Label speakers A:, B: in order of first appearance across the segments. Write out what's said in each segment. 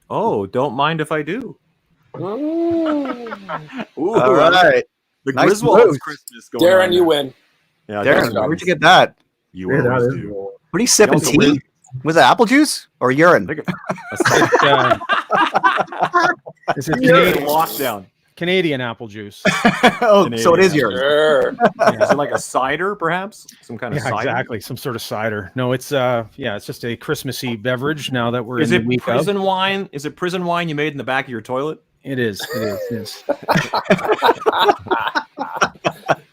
A: Oh, don't mind if I do.
B: Ooh.
A: Ooh,
C: All right.
A: the
C: Nice
A: Griswold's
C: moves.
A: Christmas going
B: Darren,
A: on
B: you
A: there.
B: win.
A: Yeah,
C: Darren,
A: Darren,
C: where'd you get that?
A: You
D: Yeah, that
A: always
D: is
A: do.
D: cool.
C: What are you sipping?
A: Also
C: Tea?
A: weird-
C: Was it apple juice or urine?
A: Look at-
E: This is
A: Canadian lockdown.
E: Canadian apple juice.
C: Oh, so it is
A: Canadian.
C: urine.
B: Sure.
A: Is it like a cider, perhaps? Some kind of
E: Yeah,
A: cider?
E: exactly. Some sort of cider. No, it's it's just a Christmassy beverage now that we're
A: Is
E: in
A: it
E: the week of.
A: prison wine? Is it prison wine you made in the back of your toilet?
E: It is. Yes.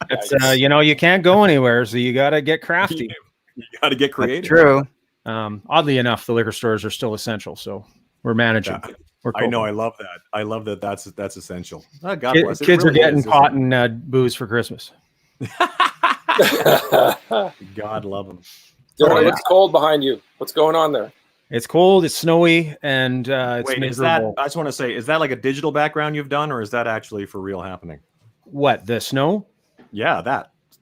E: It's
B: Nice.
E: you can't go anywhere, so you got to get crafty.
A: You got to get
C: That's
A: creative.
C: true.
E: Oddly enough, the liquor stores are still essential, so we're managing.
A: Yeah.
E: We're
A: I know.
E: coping.
A: I love that. I love that. That's essential. Oh, God
E: Ki-
A: bless. It
E: Kids
A: really
E: are getting
A: is,
E: pot
A: isn't
E: and booze for Christmas.
A: it? God love them.
B: Darren, it looks cold behind you. What's going on there?
E: It's cold, it's snowy, and it's
A: Wait, is that?
E: miserable.
A: I just want to say, is that like a digital background you've done, or is that actually for real happening?
E: What, the snow?
A: Yeah,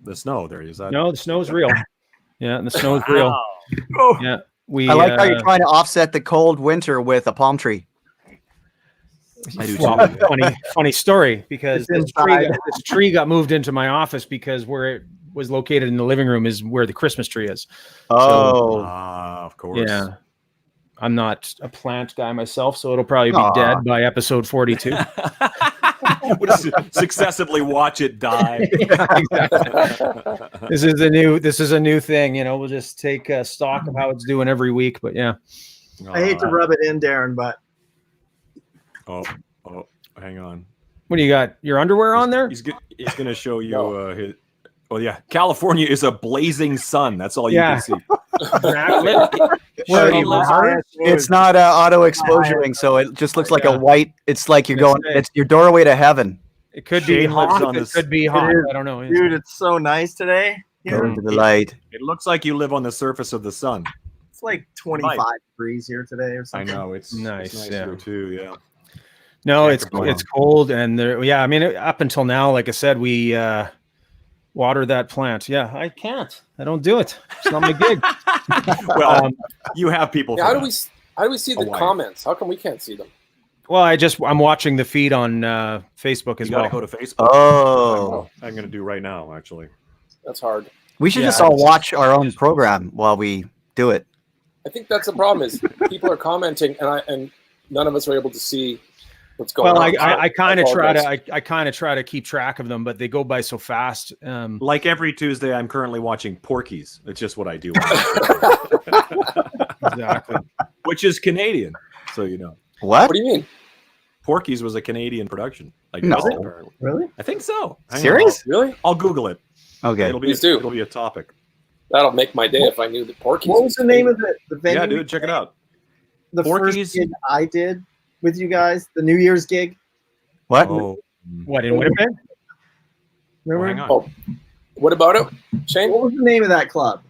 A: the snow. There is that.
E: No, the snow's real. Yeah, the snow's real.
A: Oh.
E: Yeah, we.
C: I like how you're trying to offset the cold winter with a palm tree.
A: I do
E: Well,
A: too.
E: funny story, because
D: It's
E: this tree got moved into my office because where it was located in the living room is where the Christmas tree is.
C: Oh,
A: Of course.
E: Yeah. I'm not a plant guy myself, so it'll probably be
C: Aw.
E: dead by episode 42.
A: We'll just successively watch it die.
E: Exactly. This is a new thing, we'll just take stock of how it's doing every week, but yeah.
D: I hate to rub it in, Darren, but
A: Oh, hang on.
E: What do you got? Your underwear on there?
A: He's going to show you his. Oh yeah, California is a blazing sun. That's all you
E: Yeah.
A: can see.
E: Exactly.
A: Where
E: Well,
A: he lives-
C: it's not auto exposuring, so it just looks like a white. It's like you're going.
E: It's-
C: It's your doorway to heaven.
E: It could be
A: Shane lives
E: hot.
A: on
E: It
A: this-
E: could be hot.
D: is.
E: I don't know.
D: dude, it's so nice today.
C: Go
D: Yeah,
C: into the light.
A: It looks like you live on the surface of the sun.
D: it's like 25 degrees here today or
A: I
D: something.
A: know it's
E: Nice,
A: nice
E: yeah.
A: here too. Yeah.
E: No,
A: Can't
E: it's
A: complain.
E: cold, and I mean, up until now, like I said, we water that plant. Yeah, I can't. I don't do it. It's not my gig.
A: Well, you have people.
B: Yeah,
A: for
B: how do
A: that.
B: we see the
A: Hawaii.
B: comments? How come we can't see them?
E: Well, I'm watching the feed on Facebook as
A: You
E: well.
A: gotta go to Facebook.
C: Oh,
A: I'm gonna do right now, actually.
B: That's hard.
C: we should
E: Yeah,
C: just all watch our own program while we do it.
B: I think that's the problem is people are commenting and none of us are able to see what's going
E: Well,
B: on.
E: I kind of try
B: apologize.
E: to I kind of try to keep track of them, but they go by so fast.
A: Like every Tuesday, I'm currently watching Porky's. It's just what I do,
E: Exactly.
A: which is Canadian. So you know,
C: What?
B: What do you mean?
A: Porky's was a Canadian production. I guess,
C: No.
A: apparently.
D: Really?
A: I think so. Hang on,
C: Serious?
B: Really?
A: I'll Google it.
C: Okay.
B: Please do.
A: It'll be a topic.
B: That'll make my day if I knew that Porky's.
D: What was the name of the venue?
A: Yeah, dude, check it out.
D: The
A: Porky's?
D: first gig I did with you guys, the New Year's gig.
C: What?
A: Oh,
E: What, in Winnipeg?
D: Remember?
A: hang on.
B: Oh, what about it, Shane?
D: What was the name of that club?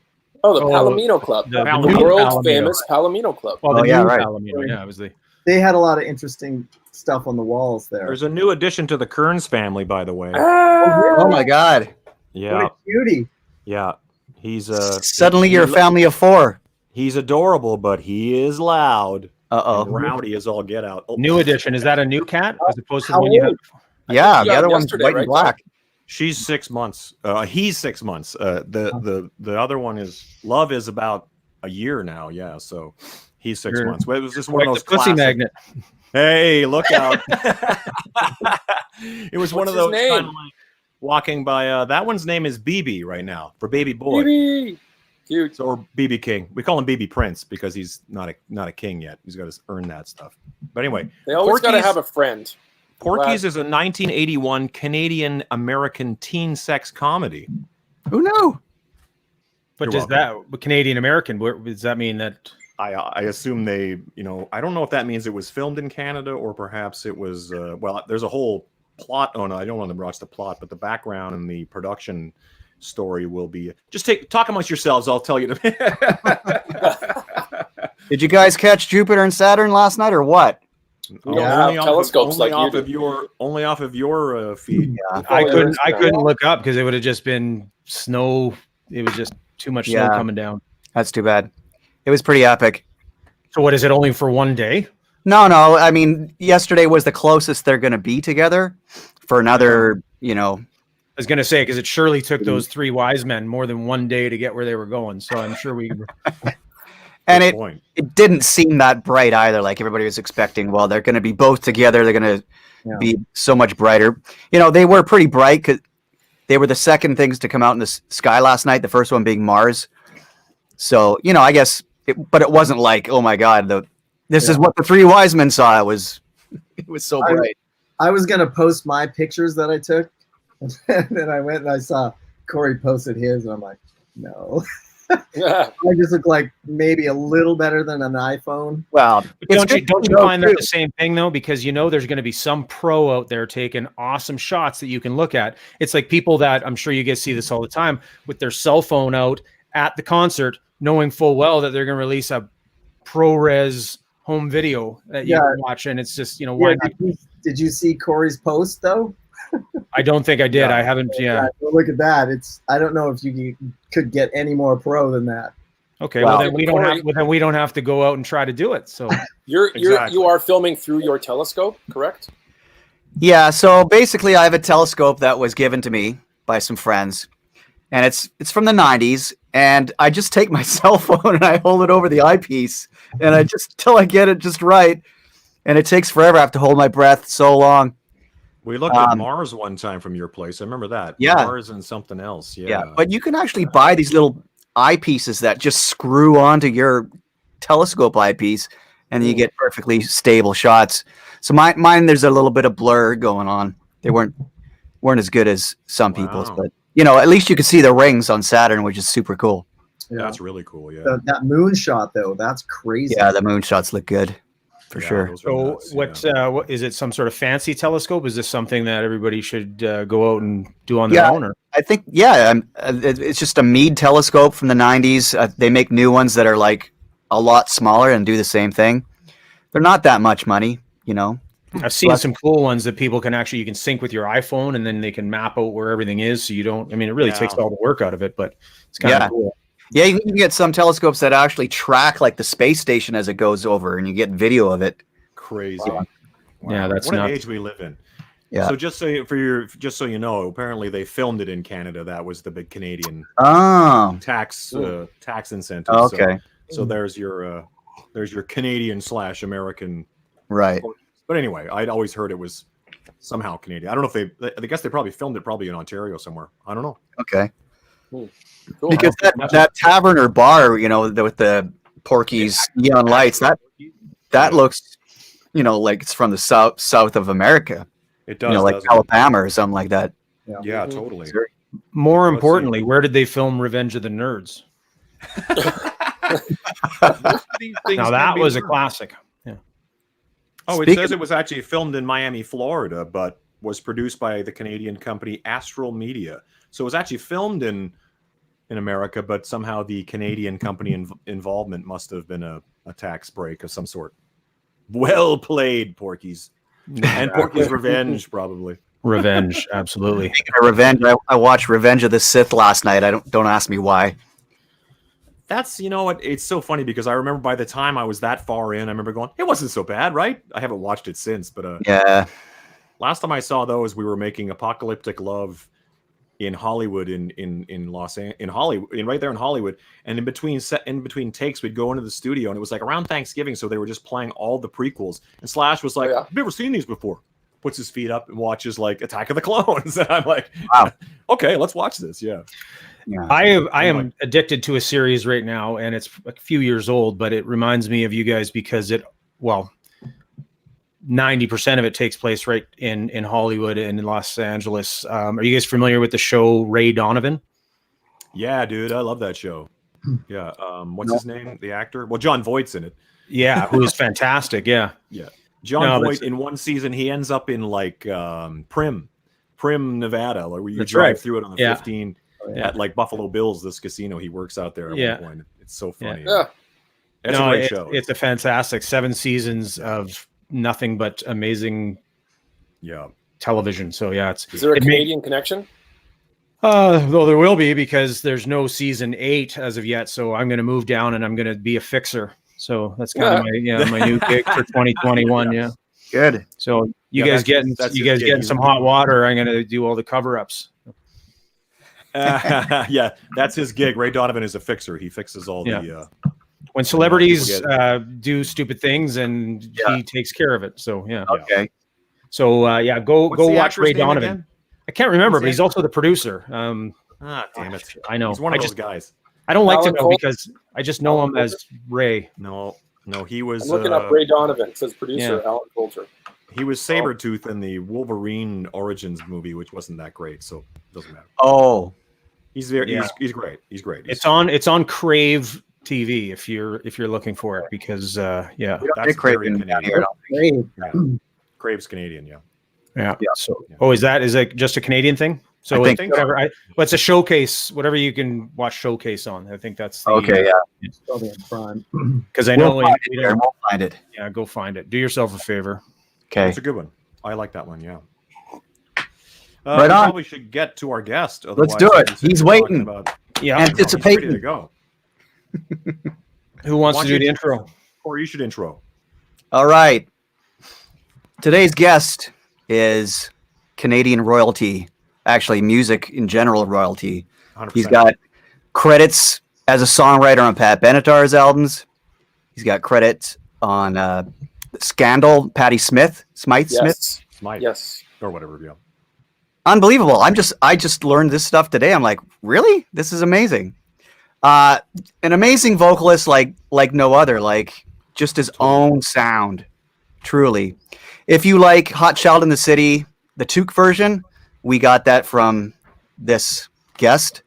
B: Oh, the
E: Oh,
B: Palomino Club,
E: the
B: the
A: new
B: world
E: Palomino.
B: famous Palomino Club.
E: Well, the
C: Oh, yeah,
E: new
C: right.
E: Palomino, yeah, it was the.
D: They had a lot of interesting stuff on the walls there.
A: There's a new addition to the Kearns family, by the way.
C: Oh my God!
A: Yeah,
D: What a cutie.
A: yeah. He's
C: Suddenly you're a family of four.
A: He's adorable, but he is loud.
C: Uh
A: And
C: oh.
A: rowdy as all get out. Oh,
E: New edition. Is that a new cat as opposed to the
D: How
E: one you had?
D: old?
C: Yeah,
B: you
C: the
B: got
C: other
B: him
C: one's
B: yesterday,
C: white
B: right,
C: and black.
A: She's 6 months. He's 6 months. The other one is Love is about a year now. Yeah, so he's 6
E: Sure.
A: months. Well, it was just one
E: Like
A: of
E: the
A: those
E: pussy
A: classic-
E: magnet.
A: Hey, look out! It was one
B: What's
A: of those
B: his name?
A: kind of like walking by. That one's name is BB right now for baby boy.
B: BB. Cute.
A: So, or BB King. We call him BB Prince because he's not a king yet. He's got to earn that stuff. But anyway,
B: They always got to
A: Porky's-
B: have a friend.
A: Porky's is a 1981 Canadian American teen sex comedy.
C: Who knew?
E: But
A: You're
E: does that Canadian American? Does that mean that?
A: I assume they, I don't know if that means it was filmed in Canada or perhaps it was, there's a whole plot. Oh no, I don't want to watch the plot, but the background and the production story will be, just talk amongst yourselves. I'll tell you.
C: Did you guys catch Jupiter and Saturn last night or what?
B: We don't have telescopes like you do.
A: Only off of your feed.
C: Yeah.
E: I
B: Follow your
E: couldn't
B: Instagram.
E: look up because it would have just been snow. It was just too much snow
C: Yeah.
E: coming down.
C: That's too bad. It was pretty epic.
E: So what is it? Only for one day?
C: No, no. I mean, yesterday was the closest they're going to be together for another,
E: I was going to say, because it surely took those three wise men more than one day to get where they were going. So I'm sure we.
C: and
A: Good
C: it
A: point.
C: it didn't seem that bright either. Like everybody was expecting. Well, they're going to be both together. They're going to be so much brighter. They were pretty bright because they were the second things to come out in the sky last night. The first one being Mars. So I guess, but it wasn't like, oh my God, this is what the three wise men saw. It was so bright.
D: I was gonna post my pictures that I took, and then I went and I saw Corey posted his, and I'm like, no.
B: Yeah.
D: I just look like maybe a little better than an iPhone.
C: Well,
E: Don't you find that the same thing though? Because there's going to be some pro out there taking awesome shots that you can look at. It's like people that I'm sure you guys see this all the time with their cell phone out at the concert, knowing full well that they're going to release a ProRes home video that you can watch, and it's just why not?
D: Did you see Corey's post though?
E: I don't think I did. I haven't. Yeah.
D: Look at that. I don't know if you could get any more pro than that.
E: Okay. Well, then we don't have. Well, then we don't have to go out and try to do it. So
B: you are filming through your telescope, correct?
C: Yeah. So basically, I have a telescope that was given to me by some friends, and it's from the 90s. And I just take my cell phone and I hold it over the eyepiece, and I just till I get it just right. And it takes forever. I have to hold my breath so long.
A: We looked at Mars one time from your place. I remember that.
C: Yeah.
A: Mars and something else. Yeah.
C: But you can actually buy these little eyepieces that just screw onto your telescope eyepiece, and you get perfectly stable shots. So mine, there's a little bit of blur going on. They weren't as good as some people's, but at least you could see the rings on Saturn, which is super cool.
D: Yeah.
A: That's really cool. Yeah.
D: That moon shot though, that's crazy.
C: Yeah, the moon shots look good. For sure.
E: So what is it? Some sort of fancy telescope? Is this something that everybody should go out and do on their own? Or?
C: I think it's just a Meade telescope from the 90s. They make new ones that are like a lot smaller and do the same thing. They're not that much money,
E: I've seen some cool ones that people you can sync with your iPhone, and then they can map out where everything is. So you don't. I mean, it really takes all the work out of it, but it's kind of cool.
C: Yeah, you can get some telescopes that actually track like the space station as it goes over, and you get video of it.
A: Crazy.
C: Wow.
E: Yeah, that's
A: what
E: nuts.
A: an age we live in.
C: Yeah.
A: So just so you know, apparently they filmed it in Canada. That was the big Canadian tax incentive.
C: Okay.
A: So there's your Canadian/American.
C: Right.
A: But anyway, I'd always heard it was somehow Canadian. I don't know if I guess they probably filmed it probably in Ontario somewhere. I don't know.
C: Okay.
B: Cool.
C: Because that tavern or bar, with the Porky's neon lights, that looks, like it's from the south of America.
A: It does,
C: like Alabama or something like that.
A: Yeah, totally.
E: More importantly, where did they film Revenge of the Nerds? Now that was a classic. Yeah.
A: Oh, it says it was actually filmed in Miami, Florida, but was produced by the Canadian company Astral Media. So it was actually filmed in America, but somehow the Canadian company involvement must have been a tax break of some sort. Well played, Porky's. And Porky's Revenge, probably.
E: Revenge, absolutely.
C: Revenge. I watched Revenge of the Sith last night. Don't ask me why.
A: That's it's so funny because I remember by the time I was that far in, I remember going, it wasn't so bad, right? I haven't watched it since, but
C: yeah.
A: Last time I saw those, we were making Apocalyptic Love in Hollywood, in Hollywood, right there in Hollywood, and in between takes, we'd go into the studio, and it was like around Thanksgiving, so they were just playing all the prequels. And Slash was like, "I've never seen these before." Puts his feet up and watches like Attack of the Clones, and I'm like, "Wow, okay, let's watch this." Yeah.
E: I am addicted to a series right now, and it's a few years old, but it reminds me of you guys because 90% of it takes place right in Hollywood and in Los Angeles. Are you guys familiar with the show Ray Donovan?
A: Yeah, dude, I love that show. Yeah. What's his name? The actor? Well, John Voight's in it.
E: Yeah, who is fantastic. Yeah.
A: Yeah. John Voight, in one season, he ends up in like Primm, Nevada, like where you drive through it on the 15 at like Buffalo Bills, this casino. He works out there at one point. It's so funny.
B: Yeah.
A: It's a great show.
E: It's a fantastic 7 seasons of nothing but amazing television. So
B: is there a Canadian connection?
E: Though there will be, because there's no season 8 as of yet. So I'm going to move down and I'm going to be a fixer. So that's kind of my new gig for 2021. Yeah.
C: Good.
E: So you
A: Yeah,
E: guys getting
A: that's
E: you
A: his
E: guys
A: gig.
E: getting
A: He's-
E: some hot water. I'm gonna do all the cover-ups.
A: Yeah, that's his gig. Ray Donovan is a fixer. He fixes all the.
E: When celebrities
A: people
E: do stupid things, and he takes care of it. So yeah.
C: Okay.
E: So go
A: What's the
E: watch
A: actor's
E: Ray
A: name
E: Donovan.
A: again?
E: I can't remember,
A: Who's
E: but
A: the
E: he's also the producer.
A: Damn it!
E: I know.
A: He's one of those guys.
E: I don't like to
B: Alan
E: know
B: Cole?
E: because I just know him as Ray.
A: No, he was.
B: I'm looking up Ray Donovan. It says producer
E: Yeah.
B: Alan Coulter.
A: He was Sabretooth in the Wolverine Origins movie, which wasn't that great, so it doesn't matter.
C: Oh,
A: He's very
E: Yeah.
A: he's great. He's great.
E: It's on Crave TV if you're looking for it because
C: we don't
A: That's
C: get
A: very
C: Craven down here.
A: Canadian.
D: Great.
A: Yeah. Crave's Canadian, yeah.
E: yeah.
C: Yeah.
E: So is that just a Canadian thing? So
C: I think
E: it's whatever. It's a showcase. Whatever you can watch showcase on. I think that's the,
C: Okay, yeah.
D: Probably in front.
E: Because I know
C: We'll find
E: we
C: it.
E: don't-
C: We'll find it.
E: yeah, go find it. Do yourself a favor.
C: Okay.
A: It's a good one. I like that one, yeah.
C: Right
A: we
C: on.
A: probably should get to our guest.
C: Let's do
A: otherwise
C: it.
A: we're
C: He's
A: talking
C: waiting.
A: About,
E: Yeah.
C: And
A: he's ready
C: Anticipating.
A: to go.
E: Who wants
A: Why
E: to
A: don't
E: do
A: you-
E: the intro?
A: Or you should intro.
C: All right. Today's guest is Canadian royalty, actually music in general royalty.
A: 100%.
C: He's got credits as a songwriter on Pat Benatar's albums. He's got credits on Scandal, Patti Smith, Smythe Smith.
B: Yes.
A: Mike,
B: Yes.
A: or whatever. Yeah.
C: Unbelievable. I just learned this stuff today. I'm like, really? This is amazing. An amazing vocalist like no other, like just his own sound. Truly. If you like Hot Child in the City, the Toque version, we got that from this guest.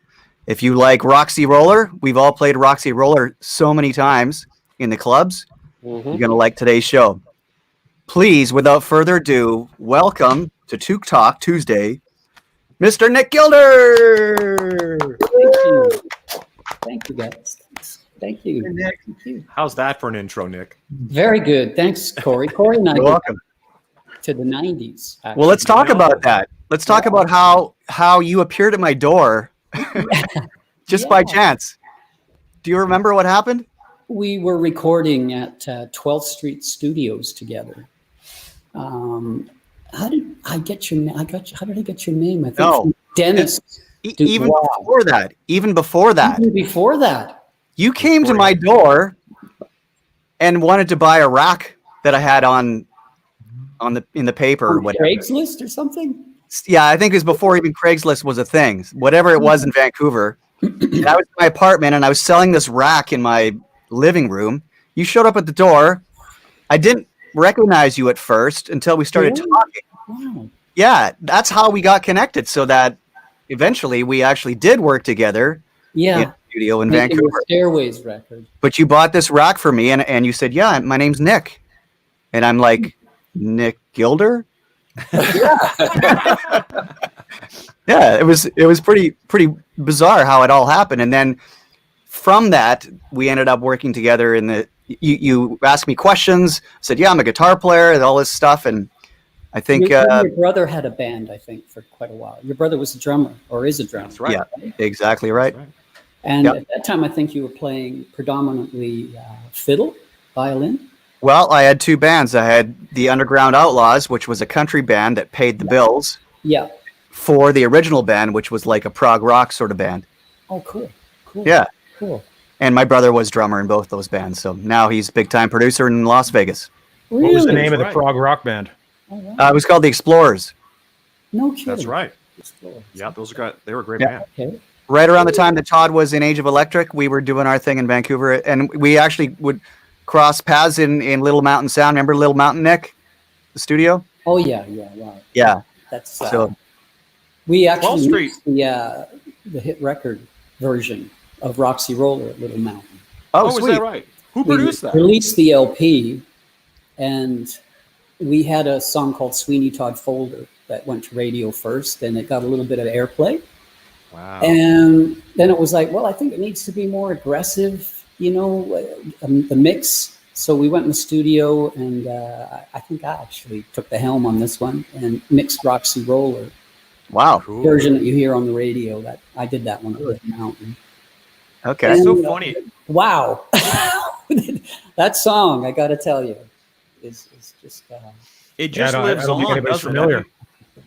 C: If you like Roxy Roller, we've all played Roxy Roller so many times in the clubs. You're going to like today's show. Please, without further ado, welcome to Toque Talk Tuesday, Mr. Nick Gilder.
F: Thank you. Thank you, guys. Thank you.
D: Nick.
F: Thank you.
A: How's that for an intro, Nick?
F: Very good. Thanks, Corey. Corey and I
C: You're
F: go
C: welcome.
F: back to the 90s. Actually.
C: Well, let's talk about that. Let's talk about how you appeared at my door just by
F: Yeah.
C: chance. Do you remember what happened?
F: We were recording at 12th Street Studios together. How did I get your name? How did I get your name? I think
C: No.
F: from Dennis. Dude,
C: Even
F: wow.
C: before that, even before that,
F: Even before that.
C: you came to my door and wanted to buy a rack that I had in the paper or
F: On
C: whatever.
F: Craigslist or something?
C: Yeah, I think it was before even Craigslist was a thing. Whatever it was in Vancouver. And I was in my apartment and I was selling this rack in my living room. You showed up at the door. I didn't recognize you at first until we started
F: Really?
C: talking.
F: Wow.
C: Yeah, that's how we got connected. So that eventually we actually did work together in
F: Yeah.
C: a studio in
F: Making
C: Vancouver.
F: the Stairways record.
C: But you bought this rack for me and you said, yeah, my name's Nick. And I'm like, Nick Gilder? Yeah, it was pretty bizarre how it all happened. And then from that, we ended up working together in the you asked me questions, said, yeah, I'm a guitar player and all this stuff. And I think
F: your brother had a band, I think, for quite a while. Your brother was a drummer or is a drummer.
A: That's right.
C: Yeah. exactly right.
A: That's right.
F: And
C: Yep.
F: at that time, I think you were playing predominantly fiddle, violin.
C: Well, I had two bands. I had the Underground Outlaws, which was a country band that paid the bills
F: Yeah.
C: for the original band, which was like a prog rock sort of band.
F: Oh, cool. Cool.
C: Yeah.
F: Cool.
C: And my brother was drummer in both those bands. So now he's a big time producer in Las Vegas.
F: Really?
E: What was the name of the
A: Right.
E: prog rock band?
F: Oh, wow.
C: It was called the Explorers.
F: No kidding.
A: That's right.
F: Explorers.
A: Yeah, they were a great
C: Yeah.
A: band.
F: Okay.
C: Right around the time that Todd was in Age of Electric, we were doing our thing in Vancouver. And we actually would cross paths in Little Mountain Sound. Remember Little Mountain, Nick? The studio?
F: Oh, yeah. Yeah. Wow.
C: Yeah.
F: That's
C: So
F: we
A: 12th
F: actually
A: Street.
F: mixed the hit record version of Roxy Roller at Little Mountain.
C: oh,
A: is
C: sweet.
A: that right? Who
F: We
A: produced that?
F: released the LP, and we had a song called Sweeney Todd Folder that went to radio first, and it got a little bit of airplay.
A: Wow.
F: And then it was like, well, I think it needs to be more aggressive, the mix. So we went in the studio, and I think I actually took the helm on this one and mixed Roxy Roller
C: Wow.
A: Cool.
F: version that you hear on the radio. That I did that one at Little Mountain.
C: Okay.
A: That's so
F: And,
A: funny.
F: Wow. that song, I got to tell you, is just.
A: It just
E: I
A: lives
E: don't think
A: on.
E: anybody's
A: Doesn't
E: familiar.
A: it?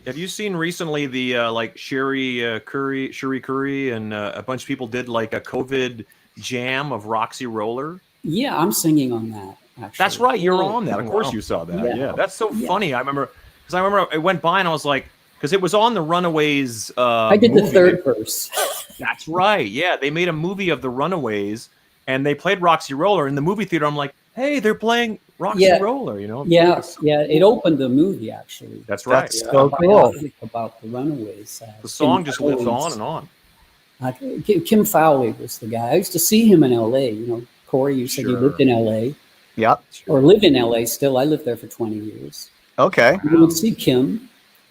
A: Have you seen recently the like Sherry Curry, and a bunch of people did like a COVID jam of Roxy Roller?
F: Yeah, I'm singing on that. Actually,
A: That's right. You're
B: Ooh.
A: on that. Of course, you saw that.
F: Yeah.
A: Yeah, that's so
F: Yeah.
A: funny. I remember it went by and I was like, because it was on the Runaways.
F: I did the
A: movie.
F: third verse.
A: That's right. Yeah, they made a movie of the Runaways, and they played Roxy Roller in the movie theater. I'm like, hey, they're playing Roxy
F: Yeah.
A: Roller. You know?
F: Yeah,
A: It's-
F: yeah. It opened the movie actually.
A: That's right.
C: That's
B: Yeah.
C: so cool.
F: About the Runaways.
A: The song
F: Kim
A: just lives
F: Fowley's-
A: on and on.
F: Kim Fowley was the guy. I used to see him in L.A. You know, Corey, you said you
A: Sure.
F: lived in L.A.
C: Yep.
F: or live in L.A. still. I lived there for 20 years.
C: Okay.
F: You would see Kim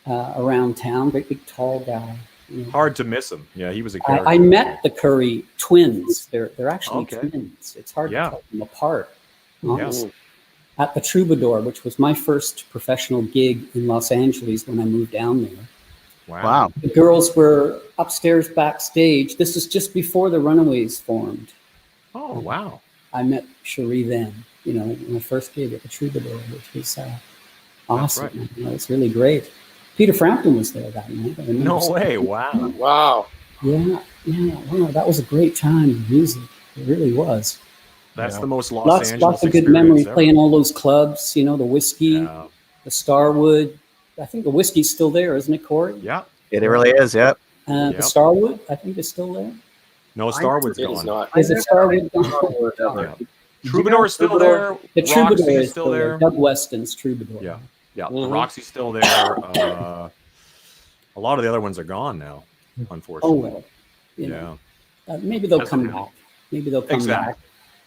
F: around town, great big tall guy. You know.
A: Hard to miss him. Yeah, he was a character.
F: I met the Curry twins. They're actually
A: Okay.
F: twins. It's hard
A: Yeah.
F: to tell them apart. honestly.
B: Ooh.
F: At the Troubadour, which was my first professional gig in Los Angeles when I moved down there.
C: Wow.
F: The girls were upstairs backstage. This is just before the Runaways formed.
A: Oh, wow.
F: I met Cherie then, you know, my first gig at the Troubadour, which was awesome.
A: right.
F: You know, it's really great. Peter Frampton was there that night. I remember
A: No
F: seeing-
A: way. Wow.
B: Wow.
F: Yeah, wow, that was a great time in music. It really was.
A: That's
E: Yeah.
A: the most Los
F: Lots
A: Angeles
F: of good
A: experience
F: memories
A: ever.
F: playing all those clubs, you know, the Whiskey,
A: Yeah.
F: the Starwood. I think the Whiskey's still there, isn't it, Corey?
A: Yeah.
C: It really is. Yep.
A: Yep.
F: The Starwood, I think, is still there.
A: No, Starwood's
B: It is
A: gone.
B: not.
F: Is it Starwood?
A: Yeah. Troubadour's still there.
F: The Troubadour
A: Roxy's
F: is still there. Doug Weston's Troubadour.
A: Yeah. Yeah.
B: Mhm.
A: Roxy's still there. A lot of the other ones are gone now,
F: Oh,
A: unfortunately.
F: well. You know,
A: Yeah.
F: maybe they'll
A: That's
F: come
A: okay.
F: back. Maybe they'll come
A: Exactly.
F: back.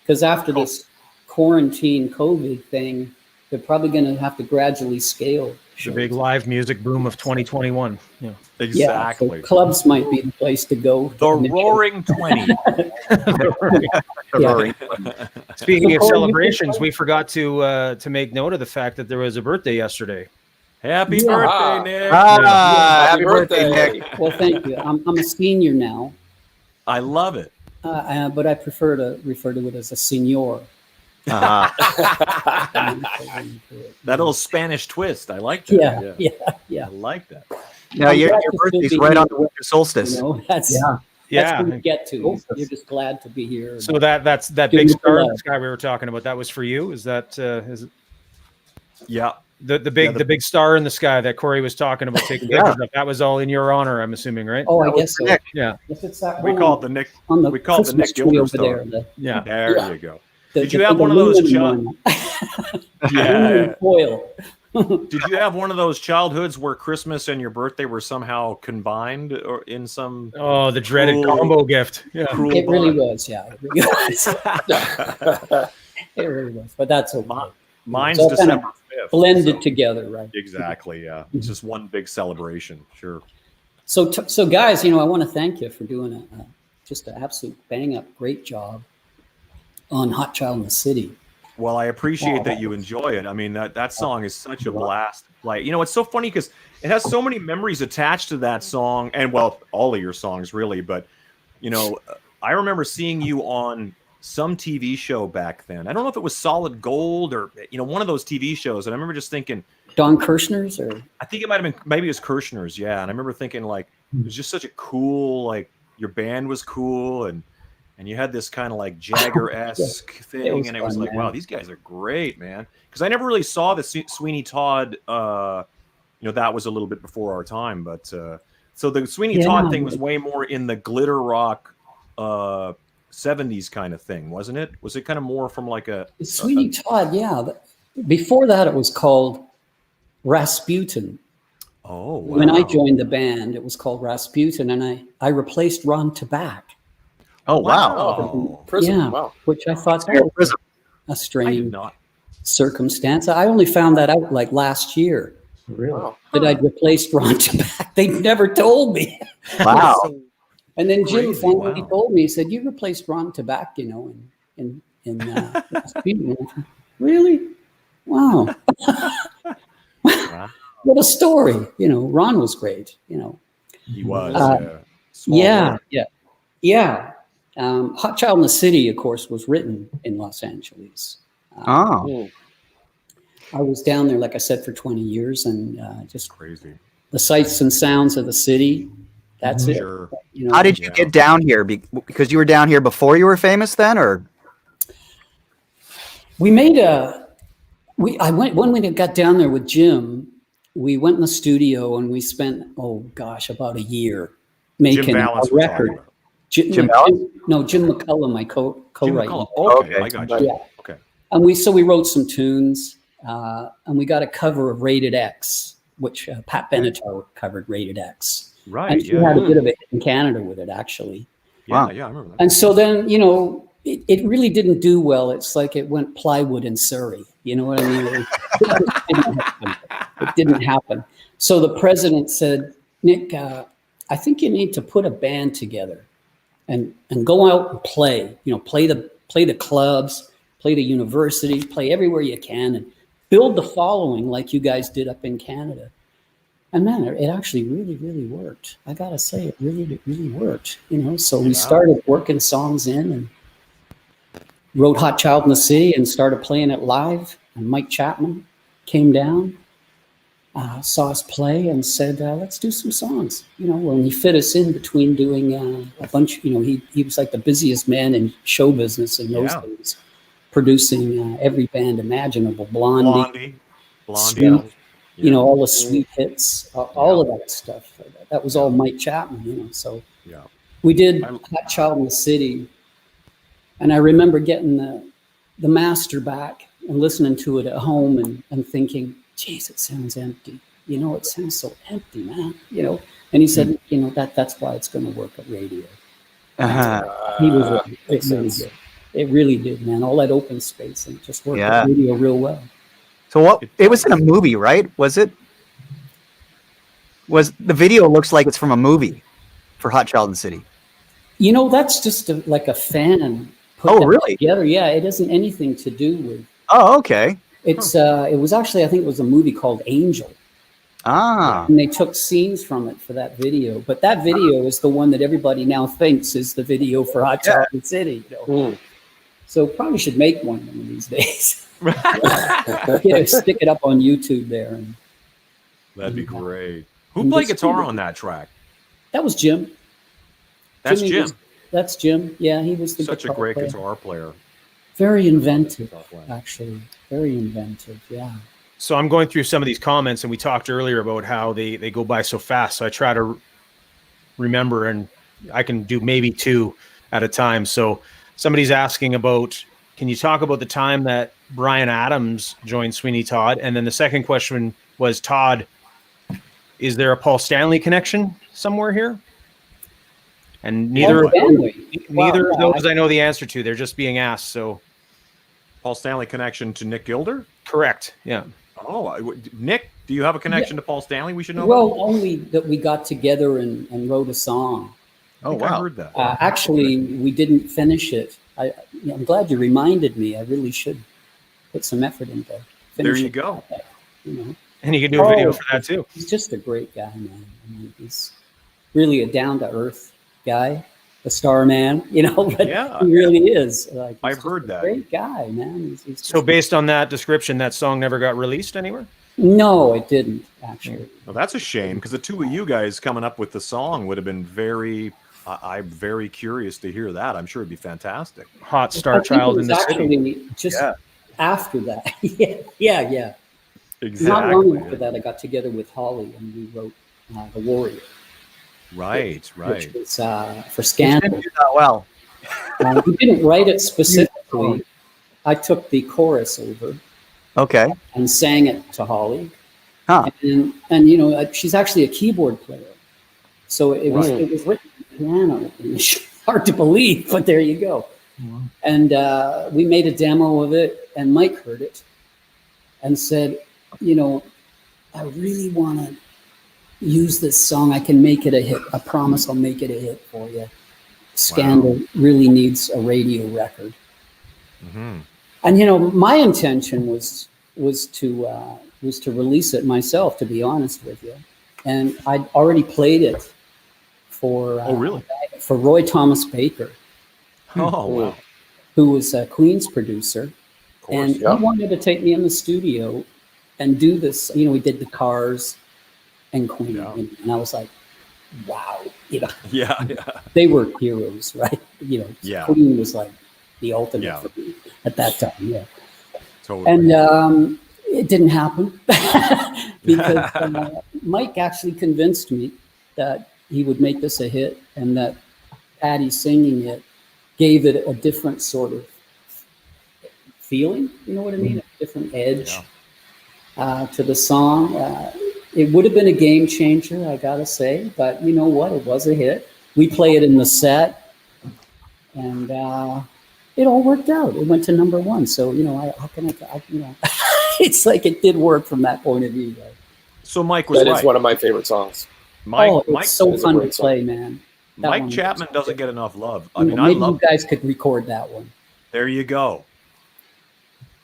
F: Because after this quarantine COVID thing, they're probably going to have to gradually scale.
E: The big live music boom of 2021. Yeah.
A: Exactly.
F: Yeah, so clubs might be the place to go.
A: The Roaring 20.
F: Yeah.
E: Speaking of
F: Corey, you
E: celebrations,
F: can-
E: we forgot to make note of the fact that there was a birthday yesterday.
A: Happy
F: Yeah.
A: birthday, Nick.
C: Happy birthday, Nick.
F: Well, thank you. I'm a senior now,
A: I love it.
F: but I prefer to refer to it as a senior.
C: Uh-huh.
A: That little Spanish twist. I like that.
F: Yeah.
A: I like that.
C: Now
F: I'm
C: your
F: glad to still
C: birthday's
F: be
C: right
F: here.
C: on the winter solstice.
F: You know, that's
D: Yeah.
E: Yeah.
F: what you get to. You're just glad to be here.
E: So that's that
F: Give
E: big
F: me
E: star in
F: love.
E: the sky we were talking about. That was for you. Is that is it
A: Yeah.
E: the big
A: Yeah,
E: the big star in the sky that Corey was talking about taking
C: Yeah.
E: pictures of? That was all in your honor, I'm assuming, right?
F: Oh, I
C: That was
F: guess
C: for
F: so.
C: Nick.
E: Yeah.
F: If it's that
A: We
F: one
A: call it the Nick.
F: on the
A: we call it the
F: Christmas
A: Nick
F: tree
A: Gilder
F: over
A: star.
F: there.
E: Yeah.
A: There
B: Yeah.
A: you go.
F: The,
A: Did you have one of those
F: aluminum
A: child?
F: one.
A: Yeah.
F: Aluminum foil.
A: Did you have one of those childhoods where Christmas and your birthday were somehow combined, or in some
E: Oh, the dreaded
A: Cruel-
E: combo gift. Yeah.
A: cruel
F: It really
A: bond?
F: was, yeah. It really was. It really was. But that's okay.
A: Mine's
F: So kind of
A: December 5th.
F: Blended
A: so-
F: together, right?
A: Exactly. Yeah. It's just one big celebration. Sure.
F: So, so guys, you know, I want to thank you for doing just an absolute bang up great job on Hot Child in the City.
A: Well, I appreciate that you enjoy it. I mean, that song is such a blast to play. You know, it's so funny because it has so many memories attached to that song, and well, all of your songs really. But you know, I remember seeing you on some TV show back then. I don't know if it was Solid Gold or one of those TV shows, and I remember just thinking,
F: Don Kirshner's or
A: I think it might have been, maybe it was Kirshner's, yeah. And I remember thinking like it was just such a cool, like your band was cool, and you had this kind of like Jagger-esque thing,
F: was
A: and it was
F: fun,
A: like,
F: man.
A: wow, these guys are great, man. Because I never really saw the Sweeney Todd. That was a little bit before our time, but so the Sweeney Todd thing was way more in the glitter rock 70s kind of thing, wasn't it? Was it kind of more from like a
F: Sweeney Todd? Yeah. Before that, it was called Rasputin.
A: Oh, wow.
F: When I joined the band, it was called Rasputin, and I replaced Ron Tabak.
C: Oh wow.
A: Oh,
B: Prison.
F: Yeah,
B: Wow.
F: which I thought
C: Yeah,
F: that was a
A: I did
F: strange
A: not.
F: circumstance. I only found that out like last year
D: Really?
B: Wow.
F: that I'd replaced Ron Tabak. They never told me.
C: Wow.
F: And then Jim
A: Crazy,
F: finally
A: wow.
F: told me, he said, "You replaced Ron Tabak, in Rasputin." Really? Wow.
A: Wow.
F: What a story. Ron was great,
A: He was.
F: Uh,
A: Small
F: Yeah,
A: world.
F: yeah. Hot Child in the City, of course, was written in Los Angeles.
C: Oh,
F: I was down there, like I said, for 20 years, and just
A: Crazy.
F: the sights and sounds of the city. That's it.
A: Sure.
F: You know,
C: how did you get down here? Because you were down here before you were famous, then, or?
F: we made I went when we got down there with Jim. We went in the studio and we spent about a year making
A: Jim
F: a
A: Valance we're talking
F: record.
A: about.
C: Jim Valance?
F: Jim McCullough, my
A: Jim
F: co-writer.
A: McCullough. Okay,
C: Okay.
A: I got you.
F: Yeah.
A: Okay.
F: And we wrote some tunes, and we got a cover of Rated X, which Pat Benatar covered Rated X.
A: Right.
F: And she
A: Yeah.
F: had a bit of it in Canada with it, actually.
A: Yeah.
C: Wow.
A: Yeah. I remember that.
F: And so then, it really didn't do well. It's like it went plywood in Surrey. You know what I mean? It didn't happen. So the president said, Nick, I think you need to put a band together and go out and play. Play the clubs, play the universities, play everywhere you can, and build the following like you guys did up in Canada. And man, it actually really, really worked. I gotta say, it really, really worked. So we started working songs in and wrote Hot Child in the City and started playing it live. And Mike Chapman came down, saw us play, and said, "Let's do some songs." When he fit us in between doing a bunch. He was like the busiest man in show business in those days, producing every band imaginable, Blondie.
A: Blondie.
F: Yeah. All the sweet hits, all of that stuff. That was all Mike Chapman. So we did Hot Child in the City, and I remember getting the master back and listening to it at home and thinking, geez, it sounds empty. It sounds so empty, man. And he said, that's why it's going to work at radio. He was right. It really did. It really did, man. All that open space, and it just worked at radio real well.
C: So it was in a movie, right? Was it? Was the video looks like it's from a movie for Hot Child in the City?
F: That's just like a fan put that
C: really?
F: together. Yeah, it isn't anything to do with.
C: Oh, okay.
F: It's it was actually, I think it was a movie called Angel.
C: Ah.
F: And they took scenes from it for that video. But that video is the one that everybody now thinks is the video for Hot Child in the City. So probably should make one of these days. Stick it up on YouTube there.
A: That'd be great. Who played guitar on that track?
F: That was Jim.
A: That's Jim.
F: That's Jim. Yeah, he was
A: Such a great guitar player.
F: Very inventive, actually. Very inventive, yeah.
E: So I'm going through some of these comments, and we talked earlier about how they go by so fast. So I try to remember, and I can do maybe two at a time. So somebody's asking about, can you talk about the time that Bryan Adams joined Sweeney Todd? And then the second question was, Todd, is there a Paul Stanley connection somewhere here? And neither of those I know the answer to. They're just being asked. So,
A: Paul Stanley connection to Nick Gilder?
E: Correct. Yeah.
A: Oh, Nick, do you have a connection to Paul Stanley we should know
F: about?
A: Well,
F: only that we got together and wrote a song.
A: Oh, wow. I heard that.
F: Actually, we didn't finish it. I'm glad you reminded me. I really should put some effort into finish it.
A: There you go.
E: And you can do a video for that too.
F: He's just a great guy, man. He's really a down-to-earth guy, a star man, but he really is.
A: I've heard that.
F: Great guy, man. He's
E: so based on that description, that song never got released anywhere?
F: No, it didn't, actually.
A: Well, that's a shame, because the two of you guys coming up with the song would have been I'm very curious to hear that. I'm sure it'd be fantastic.
E: Hot Star Child in the City.
F: Just after that. Yeah.
A: Exactly.
F: Not long after that, I got together with Holly and we wrote The Warrior.
A: Right.
F: Which was for Scandal.
C: You didn't do that well.
F: We didn't write it specifically. I took the chorus over.
C: Okay.
F: And sang it to Holly.
C: Huh.
F: And she's actually a keyboard player. So it was written on piano. Hard to believe, but there you go. Wow. And we made a demo of it, and Mike heard it and said, I really want to use this song. I can make it a hit. I promise I'll make it a hit for you. Scandal really needs a radio record. Mm-hmm. And my intention was to release it myself, to be honest with you. And I'd already played it for for Roy Thomas Baker.
A: Oh wow.
F: who was Queen's producer.
A: Of course.
F: And
B: yeah.
F: he wanted to take me in the studio and do this. You know, we did the Cars and Queen.
A: Yeah.
F: And I was like, wow, you know,
A: Yeah.
F: they were heroes, right? You know,
A: Yeah.
F: Queen was like the ultimate
A: Yeah.
F: for me at that time. Yeah.
A: Totally.
F: And it didn't happen because Mike actually convinced me that he would make this a hit, and that Patty singing it gave it a different sort of feeling. You know what I mean? A different edge to the song. It would have been a game changer, I gotta say, but you know what? It was a hit. We play it in the set, and it all worked out. It went to number one. So you know, you know, it's like it did work from that point of view. Right?
A: So Mike was
B: That
A: right.
B: is one of my favorite songs.
A: Mike
F: it's so
B: is a
F: fun to
B: great song.
F: play, man. That
A: Mike
F: one was-
A: Chapman doesn't get enough love. I
F: You
A: mean,
F: know,
A: I
F: maybe
A: love.
F: you guys could record that one.
A: There you go.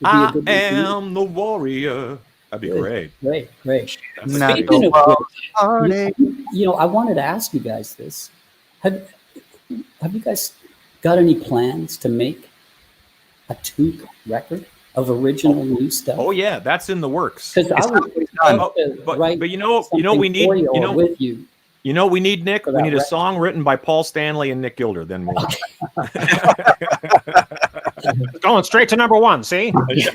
F: It'd be a
A: I
F: good one for you.
A: am the warrior. That'd be
F: Good.
A: great.
F: Great.
A: That's
C: Not
A: great.
F: Speaking of
C: the
F: which,
C: heartache.
F: you know, I wanted to ask you guys this. Have you guys got any plans to make a Toque record of original new stuff?
A: Oh yeah, that's in the works.
F: Because I
C: It's
F: would
C: not done.
F: love to write
A: But you know
F: something
A: we need
F: for you
A: you
F: or
A: know
F: with you.
A: you know we need Nick.
F: For
A: We
F: that
A: need a
F: record.
A: song written by Paul Stanley and Nick Gilder. Then we'll.
E: Going straight to number one. See,
A: yeah.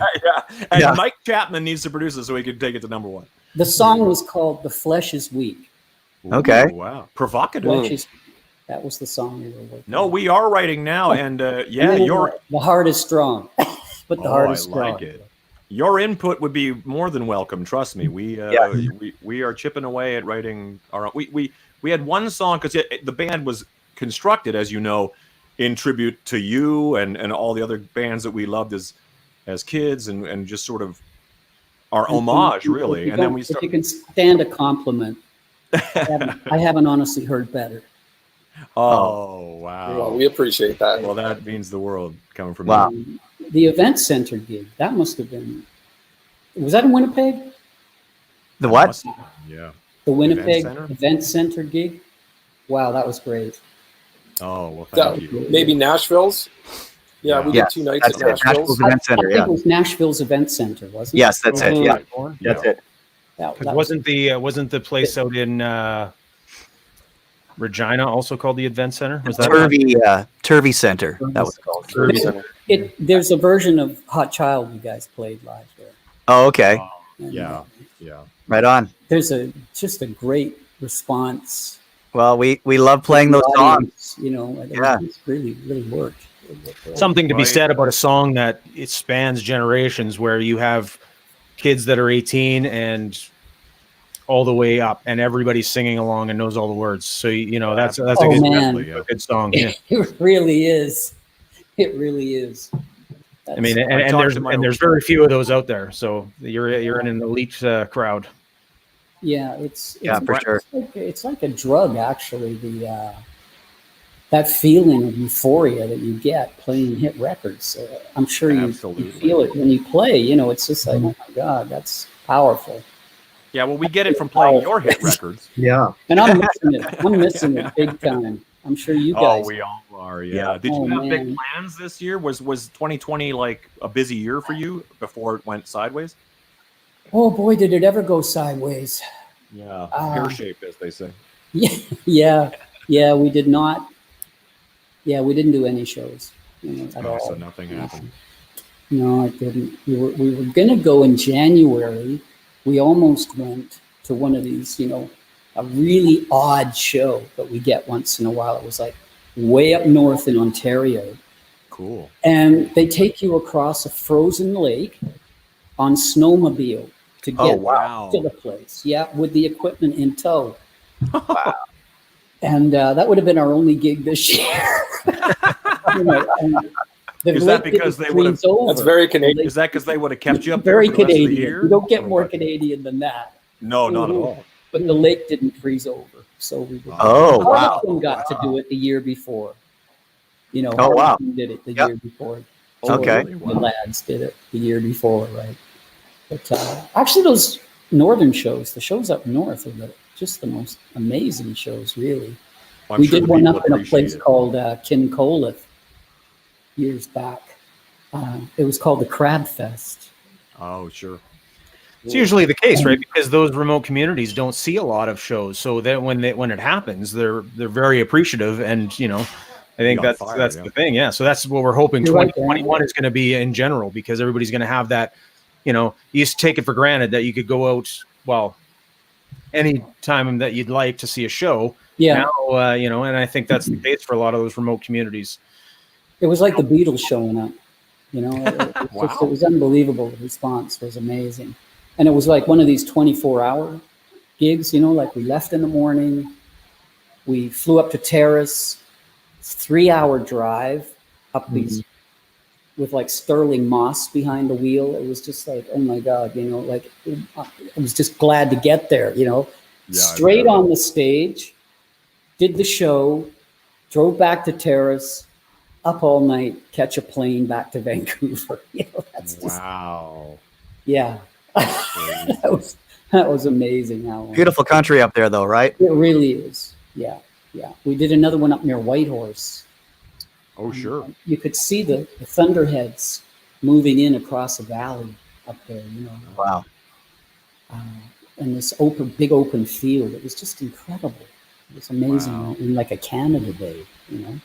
A: And
C: Yeah.
A: Mike Chapman needs to produce it so he can take it to number one.
F: The song was called "The Flesh Is Weak."
C: Okay.
A: Ooh, wow. Provocative.
F: Flesh is weak. That was the song we were working.
A: No,
F: on.
A: we are writing now, and
F: And
A: yeah,
F: then
A: your
F: the heart is strong, but the
A: oh,
F: heart
A: I
F: is strong.
A: like it. Your input would be more than welcome. Trust me. We we are chipping away at writing our own. We had one song because the band was constructed, as you know, in tribute to you and all the other bands that we loved as kids, and just sort of our homage, really. And then we
F: If
A: start.
F: you can stand a compliment, I haven't honestly heard better.
A: Oh
B: Well,
A: wow!
B: we appreciate that.
A: Well, that means the world coming from
C: Wow.
A: you.
F: The event center gig, that must have been, was that in Winnipeg?
C: The what?
A: Must- Yeah.
F: The Winnipeg
A: Center?
F: event center gig? Wow, that was great.
A: Oh well,
B: Yeah,
A: thank you.
B: maybe Nashville's. Yeah, we did
C: Yes,
B: 2 nights
C: that's
B: at
C: it.
B: Nashville's.
C: Nashville's Event
F: I
C: Center,
F: think
C: yeah.
F: it was Nashville's event center, wasn't it?
C: Yes, that's it. Yeah,
A: Yeah.
C: that's it.
F: That
E: wasn't the place out in Regina also called the Event Center? Was that
C: Turvy Center. That was called.
B: Turvy Center.
F: There's a version of Hot Child you guys played live there.
C: Oh, okay.
F: And,
A: Yeah. Yeah.
C: Right on.
F: There's just a great response.
C: Well, we love playing those
F: The
C: songs.
F: audience, you know,
C: Yeah.
F: it's really worked. It worked well.
E: something to be
A: Right.
E: said about a song that it spans generations, where you have kids that are 18 and all the way up, and everybody's singing along and knows all the words. So you know that's a
F: Oh,
E: good,
F: man.
E: a good song. Yeah.
F: It really is. It really is.
E: I mean,
F: That's-
E: and
A: talked to my-
E: there's very few of those out there. So you're in an elite crowd.
F: yeah, it's
C: Yeah, for sure.
F: It's like a drug, actually. That feeling of euphoria that you get playing hit records. I'm sure you
A: Absolutely.
F: feel it when you play. You know, it's just like, oh my God, that's powerful.
A: Yeah. Well, we get it from playing your hit records.
D: Yeah.
F: And I'm missing it. I'm missing it big time. I'm sure you
A: Oh,
F: guys.
A: we all are. Yeah.
C: Yeah.
A: Did you
F: Oh,
A: have big
F: man.
A: plans this year? Was 2020 like a busy year for you before it went sideways?
F: Oh boy, did it ever go sideways.
A: Yeah.
F: Ah.
A: Pear shaped, as they say.
F: Yeah. We did not. Yeah, we didn't do any shows, you know, at
A: Oh,
F: all.
A: so nothing happened.
F: No, it didn't. We were going to go in January. We almost went to one of these, you know, a really odd show that we get once in a while. It was like way up north in Ontario.
A: Cool.
F: And they take you across a frozen lake on snowmobile to get
C: Oh, wow.
F: to the place. Yeah, with the equipment in tow. And that would have been our only gig this year. You know, and the
A: Is that
F: lake
A: because
F: didn't
A: they would have-
F: freeze over.
B: That's very Canadian.
A: Is that because they would have kept you up there
F: Very
A: for the rest of the
F: Canadian.
A: year?
F: You don't get more
A: Oh,
F: Canadian than that.
A: No, not at all.
F: But the lake didn't freeze over, so we were.
C: Oh, wow.
F: Harlequin got to do it the year before. You know,
C: Oh, wow.
F: Harlequin did it the
C: Yep.
F: year before.
C: Okay.
A: really?
F: The lads did it the year before, right? But actually, those northern shows, the shows up north, are just the most amazing shows, really.
A: Well, I'm
F: We
A: sure
F: did
A: the
F: one
A: people
F: up in a
A: appreciate
F: place
A: it.
F: called Kincolith, years back. It was called the Crab Fest.
A: Oh, sure.
E: It's usually the case, right? Because those remote communities don't see a lot of shows, so that when it happens, they're very appreciative, and you know, I think
A: Be on fire,
E: that's
A: yeah.
E: the thing. Yeah, so that's what we're hoping
F: You're right, Dan.
E: 2021 is going to be in general, because everybody's going to have that. You know, you used to take it for granted that you could go out, well, any time that you'd like to see a show.
F: Yeah.
E: Now, you know, and I think that's the case for a lot of those remote communities.
F: It was like the Beatles showing up. You know,
A: Wow.
F: it was unbelievable. The response was amazing. And it was like one of these 24-hour gigs, you know, like we left in the morning, we flew up to Terrace, 3-hour drive up these with like Sterling Moss behind the wheel. It was just like, oh my God, you know, like I was just glad to get there, you know,
A: Yeah,
F: straight on the stage, did the show, drove back to Terrace, up all night, catch a plane back to Vancouver. You know, that's just,
A: Wow.
F: yeah. that was amazing. How
C: Beautiful country up there, though, right?
F: it really is. Yeah, yeah. We did another one up near Whitehorse.
A: Oh, sure.
F: You could see the thunderheads moving in across the valley up there. You know,
C: Wow.
F: and this big open field. It was just incredible. It was amazing,
A: Wow.
F: in like a Canada Day. You know,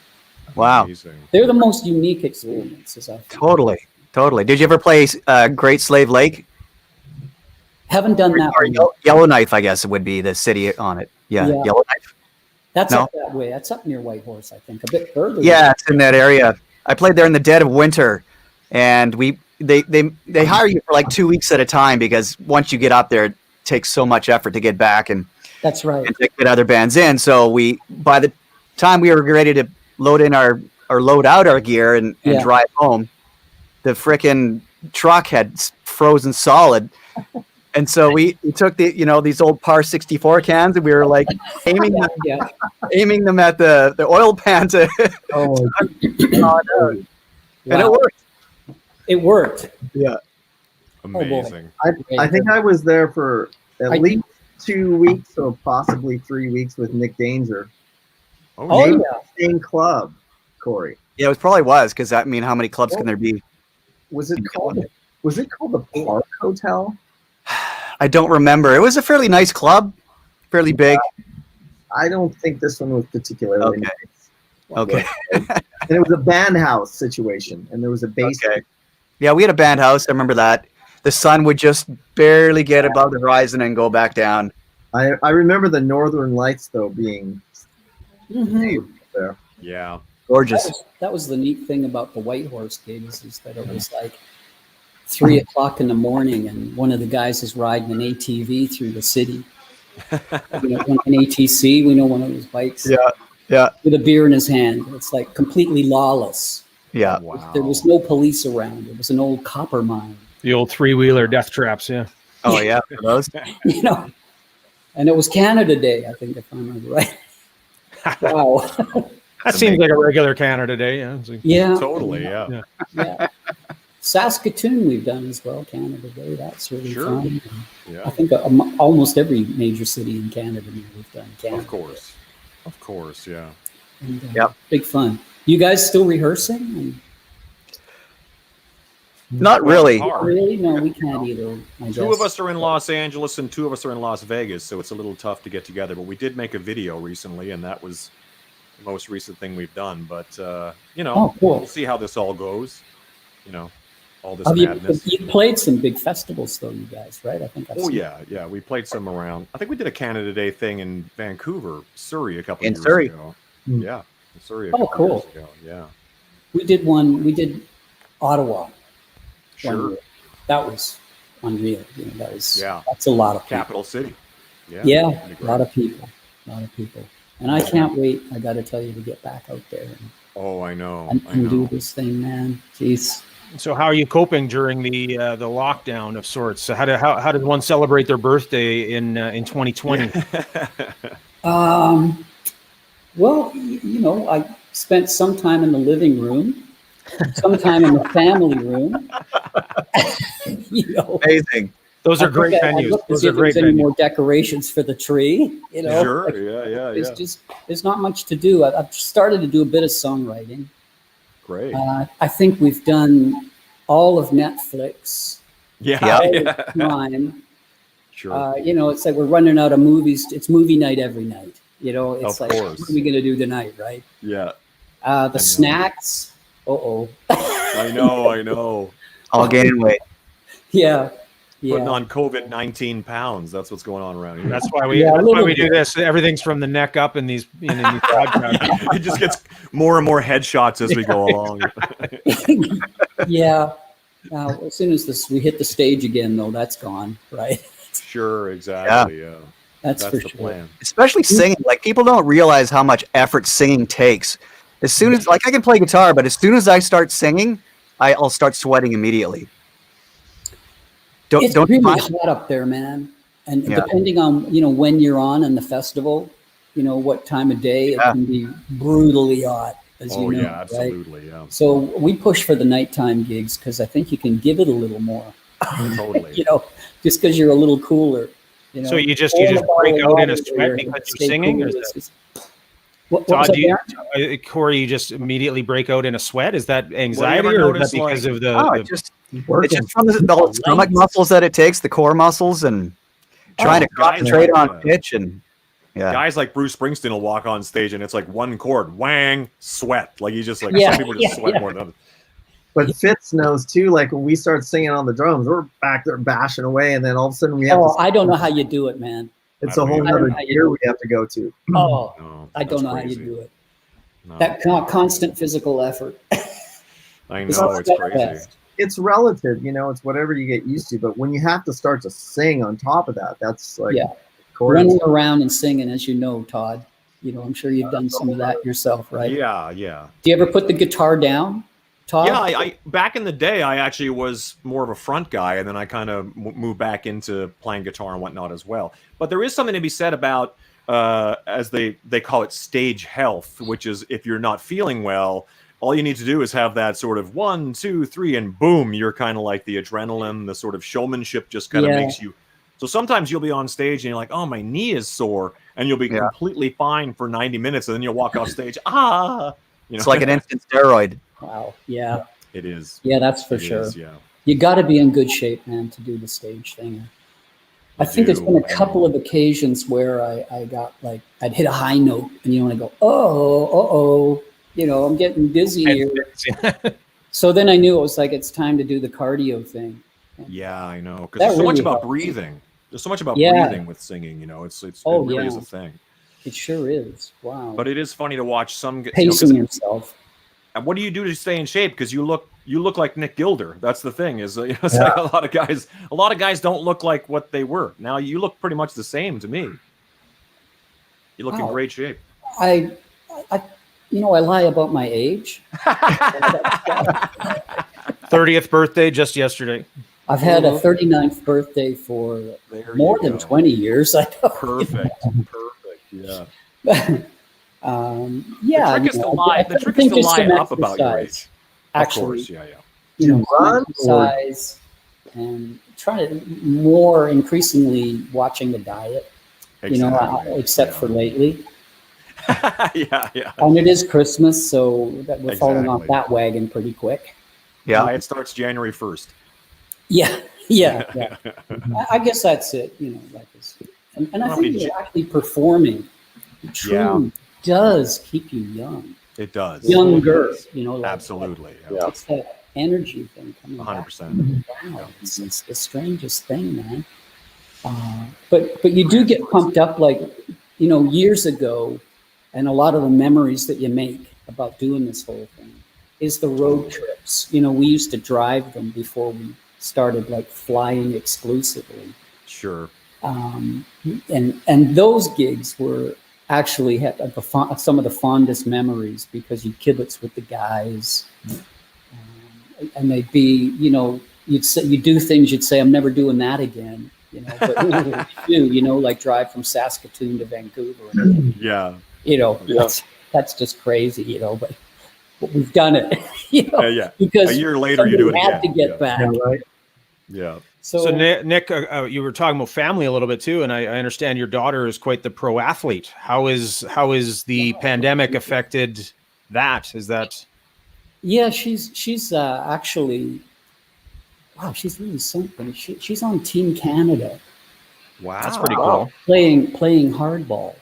C: Wow.
A: Amazing.
F: they're the most unique experiences I've
C: Totally. Did you ever play Great Slave Lake?
F: haven't done that
C: Or
F: one.
C: Yellowknife, I guess, would be the city on it. Yeah,
F: Yeah.
C: Yellowknife.
F: That's
C: No.
F: up that way. That's up near Whitehorse, I think, a bit further.
C: Yeah, it's in that area. I played there in the dead of winter, and they hire you for like 2 weeks at a time, because once you get up there, it takes so much effort to get back and
F: That's right.
C: to get other bands in. So by the time we were ready to load out our gear and
F: Yeah.
C: drive home, the frickin' truck had frozen solid. And so we took these old Par 64 cans, and we were like aiming
F: Yeah.
C: them at the oil pan to,
D: Oh,
C: and it
F: Wow.
C: worked.
F: It worked.
C: Yeah.
A: Amazing.
D: I think I was there for at
F: I-
D: least 2 weeks, or possibly 3 weeks, with Nick Danger.
A: Oh,
F: Oh,
A: sure.
F: yeah.
D: Same club, Corey.
C: Yeah, it probably was, because I mean, how many clubs can there be?
D: Was it called the Park Hotel?
C: I don't remember. It was a fairly nice club, fairly big.
D: I don't think this one was particularly
C: Okay.
D: nice.
C: Okay.
D: And it was a band house situation, and there was a basement.
C: Okay. Yeah, we had a band house. I remember that. The sun would just barely get above the horizon and go back down.
D: I remember the Northern Lights, though, being
F: Mhm.
D: there.
A: Yeah.
C: Gorgeous.
F: That was the neat thing about the Whitehorse gigs, is that it was like 3 o'clock in the morning, and one of the guys is riding an ATV through the city. You know, an ATC, we know, one of those bikes.
C: Yeah.
F: With a beer in his hand. It's like completely lawless.
C: Yeah.
A: Wow.
F: There was no police around. It was an old copper mine,
E: The old 3-wheeler death traps. Yeah.
C: Oh, yeah. For those.
F: you know. And it was Canada Day, I think, if I remember right. Wow.
E: That seems like a regular Canada Day. Yeah. It's like-
F: Yeah.
A: Totally. Yeah.
F: Yeah. Saskatoon we've done as well, Canada Day. That's really
A: Sure.
F: fun. I
A: Yeah.
F: think almost every major city in Canada we've done Canada.
A: Of course. Of course. Yeah.
F: And,
C: Yep.
F: Big fun. You guys still rehearsing?
C: Not really.
A: Hard.
F: Really? No, we can't either. I
A: Two
F: guess.
A: of us are in Los Angeles and 2 of us are in Las Vegas, so it's a little tough to get together. But we did make a video recently, and that was the most recent thing we've done. But you know,
F: Oh, cool.
A: we'll see how this all goes. You know, all this
F: Have
A: madness.
F: you played some big festivals though, you guys, right? I think I've
A: Oh
F: seen-
A: yeah. We played some around. I think we did a Canada Day thing in Vancouver, Surrey, a couple
C: In
A: years
C: Surrey.
A: ago.
D: Hmm.
A: Yeah, in Surrey.
F: Oh, cool.
A: Years ago. Yeah,
F: We did one. We did Ottawa. one
A: sure.
F: year. That was unreal. You know, that's a lot of people.
A: Capital city. Yeah,
F: Yeah,
A: that'd be
F: a lot
A: great.
F: of people. And I can't wait. I got to tell you, to get back out there
A: Oh, I know.
F: and do this thing, man. Jeez.
E: So how are you coping during the lockdown of sorts? So how did one celebrate their birthday in 2020?
F: Well, you know, I spent some time in the living room, some time in the family room. You know,
C: Amazing.
E: Those are
F: I
E: great
F: looked to
E: venues.
F: see
E: Those
F: if
E: are
F: there was
E: great
F: any
E: venues.
F: more decorations for the tree. You know,
A: Sure.
F: Like,
A: Yeah.
F: there's not much to do. I've started to do a bit of songwriting.
A: great.
F: I think we've done all of Netflix.
A: Yeah,
F: All
A: yeah.
F: the time.
A: Sure.
F: You know, it's like we're running out of movies. It's movie night every night. You know, it's
A: Of
F: like,
A: course.
F: what are we going to do tonight, right?
A: Yeah,
F: The
A: know.
F: snacks. Uh-oh.
A: I know.
C: All gaining weight.
F: Yeah.
A: Putting
F: Yeah.
A: on COVID 19 pounds. That's what's going on around here.
E: That's why we.
F: Yeah, a
E: that's why
F: little
E: we do
F: bit.
E: this. Everything's from the neck up in these podcasts.
A: It just gets more and more headshots as we go along.
F: Yeah. As soon as we hit the stage again, though, that's gone, right?
A: Sure, exactly. Yeah.
F: That's for
A: the
F: sure.
A: plan.
C: Especially singing. Like people don't realize how much effort singing takes. As soon as like I can play guitar, but as soon as I start singing, I'll start sweating immediately.
F: It's
C: Don't you
F: really
C: find?
F: hot up there, man. And
C: Yeah.
F: depending on, you know, when you're on in the festival, you know, what time of day, it can be brutally hot, as
A: Oh,
F: you know,
A: yeah,
F: right?
A: absolutely. Yeah.
F: So we push for the nighttime gigs because I think you can give it a little more,
A: Totally.
F: you know, just because you're a little cooler. You know?
E: So you just
F: Pour a
E: break
F: bottle of
E: out in a
F: water
E: sweat
F: or
E: because
F: stay
E: you're singing,
F: cool.
E: or is
F: It's
E: that,
F: just- what
E: Todd,
F: was
E: do
F: that,
E: you,
F: Darren?
E: Corey, you just immediately break out in a sweat? Is that anxiety,
A: ever
E: or is
A: notice,
E: that because
A: like-
E: of the?
C: Oh,
E: the-
C: it's just
D: Working.
C: from all the stomach muscles that it takes, the core muscles, and trying to
A: guys
C: concentrate
A: like,
C: on pitch and yeah.
A: Guys like Bruce Springsteen will walk on stage and it's like one chord, wang, sweat. Like he's just like
F: Yeah,
A: some people just
F: yeah,
A: sweat
F: yeah.
A: more than others.
D: But Fitz knows too. Like when we start singing on the drums, we're back there bashing away, and then all of a sudden we have
F: Oh,
D: to.
F: I don't know how you do it, man.
D: It's
A: I
D: a
A: don't
D: whole
A: either.
D: other
F: I don't know how you
D: gear
F: do
D: we have to go to.
F: Oh,
A: No,
F: I don't
A: that's
F: know how you
A: crazy.
F: do it.
A: No.
F: That constant physical effort.
A: I
F: It's
A: know,
F: not
A: it's
F: the
A: crazy.
F: best.
D: It's relative, you know. It's whatever you get used to. But when you have to start to sing on top of that, that's like
F: Yeah.
D: chords.
F: Running around and singing, as you know, Todd. You know, I'm sure you've done some of that yourself, right?
A: Yeah.
F: Do you ever put the guitar down, Todd?
A: Yeah, I back in the day, I actually was more of a front guy, and then I kind of moved back into playing guitar and whatnot as well. But there is something to be said about, as they call it, stage health, which is if you're not feeling well, all you need to do is have that sort of 1, 2, 3, and boom, you're kind of like the adrenaline, the sort of showmanship just kind of
F: Yeah.
A: makes you. So sometimes you'll be on stage and you're like, oh, my knee is sore, and you'll be
C: Yeah.
A: completely fine for 90 minutes, and then you'll walk off stage, you know,
C: It's like an instant steroid.
F: Wow. Yeah.
A: It is.
F: Yeah, that's for
A: It
F: sure.
A: is, yeah.
F: You got to be in good shape, man, to do the stage thing. I think there's been a couple of occasions where I got like, I'd hit a high note and you want to go, oh, you know, I'm getting dizzy here. So then I knew it was like, it's time to do the cardio thing.
A: Yeah, I know. Because
F: That
A: there's so much
F: really
A: about
F: helps.
A: breathing. There's so much about
F: Yeah.
A: breathing with singing. You know, it
F: Oh,
A: really is
F: yeah.
A: a thing.
F: It sure is. Wow.
A: But it is funny to watch some.
F: Pacing yourself.
A: And what do you do to stay in shape? Because you look like Nick Gilder. That's the thing. Is it's like a lot of guys don't look like what they were. Now you look pretty much the same to me. You look in
F: Wow.
A: great shape.
F: I lie about my age.
E: 30th birthday just yesterday.
F: I've had a 39th birthday for
A: There
F: more
A: you
F: than
A: go.
F: 20 years. I know.
A: Perfect. Yeah.
F: Yeah.
A: The trick is
F: you
A: to
F: know,
A: lie.
F: I
A: The trick is
F: think
A: to
F: just
A: lie
F: some
A: up about your
F: exercise,
A: age.
F: Actually,
A: Of course. Yeah.
F: you know,
D: Run or-
F: exercise and try to more increasingly watching the diet. You know,
A: Exactly.
F: except for lately.
A: yeah.
F: And it is Christmas, so that we're falling off
A: Exactly.
F: that wagon pretty quick.
C: Yeah.
A: It starts January 1st.
F: Yeah. I guess that's it. You know, like this. And I think you're actually performing. It truly does keep you young.
A: It does.
F: Younger, you know. Like,
A: Absolutely.
D: Yeah.
F: It's that energy thing coming back.
A: 100%.
F: Wow, it's the strangest thing, man. But you do get pumped up, like, you know, years ago, and a lot of the memories that you make about doing this whole thing is the road trips. You know, we used to drive them before we started like flying exclusively.
A: Sure.
F: And those gigs were actually had some of the fondest memories because you kibitz with the guys, and they'd be, you know, you'd do things you'd say, I'm never doing that again, you know, but you do, you know, like drive from Saskatoon to Vancouver, and,
A: Yeah.
F: you know,
B: Yeah.
F: that's just crazy, you know, but we've done it, you know,
A: Yeah.
F: because
A: A year later, you do it
F: somebody had
A: again.
F: to get
A: Yeah.
F: back.
D: Yeah, right.
A: Yeah.
E: So Nick, you were talking about family a little bit too, and I understand your daughter is quite the pro athlete. How is the pandemic affected that? Is that?
F: Yeah, she's actually, wow, she's really something. She's on Team Canada
A: Wow,
E: That's pretty
B: Wow.
E: cool.
F: playing hardball.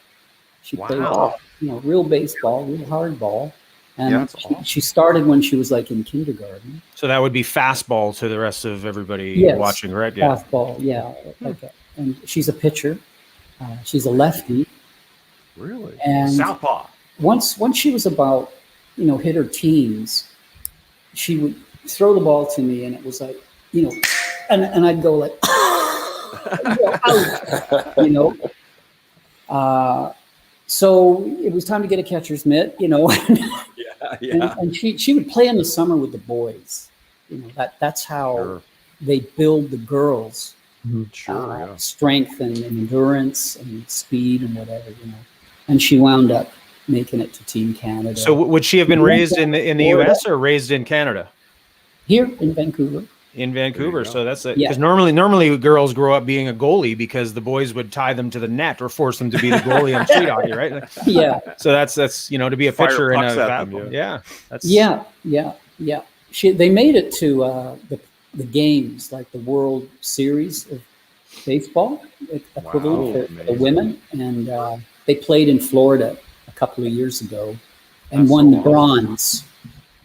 F: She plays,
A: Wow.
F: real baseball, real hardball. And
A: Yeah, that's awesome.
F: she started when she was like in kindergarten.
E: So that would be fastball to the rest of everybody
F: Yes.
E: watching, right? Yeah.
F: Fastball, yeah. And she's a pitcher. She's a lefty.
A: Really?
F: And
A: Southpaw.
F: once she was about, hit her teens, she would throw the ball to me, and it was like, and I'd go like, out, so it was time to get a catcher's mitt,
A: Yeah.
F: and she would play in the summer with the boys. That's how
A: Sure.
F: they build the girls.
A: Sure. Yeah.
F: Strength and endurance and speed and whatever, And she wound up making it to Team Canada.
E: So would she have been raised in the U.S. or raised in Canada?
F: Here in Vancouver.
E: In Vancouver.
A: go.
E: So that's it.
F: Yeah.
E: Because normally girls grow up being a goalie because the boys would tie them to the net or force them to be the goalie on street hockey, right?
F: Yeah.
E: So that's to be a
A: Fire
E: pitcher in a
A: pucks at them,
E: basketball.
A: yeah.
E: That's
F: Yeah. They made it to the games, like the World Series of baseball, equivalent for the
A: amazing.
F: women, and they played in Florida a couple of years ago, and
A: That's
F: won
A: so
F: the
A: awesome.
F: bronze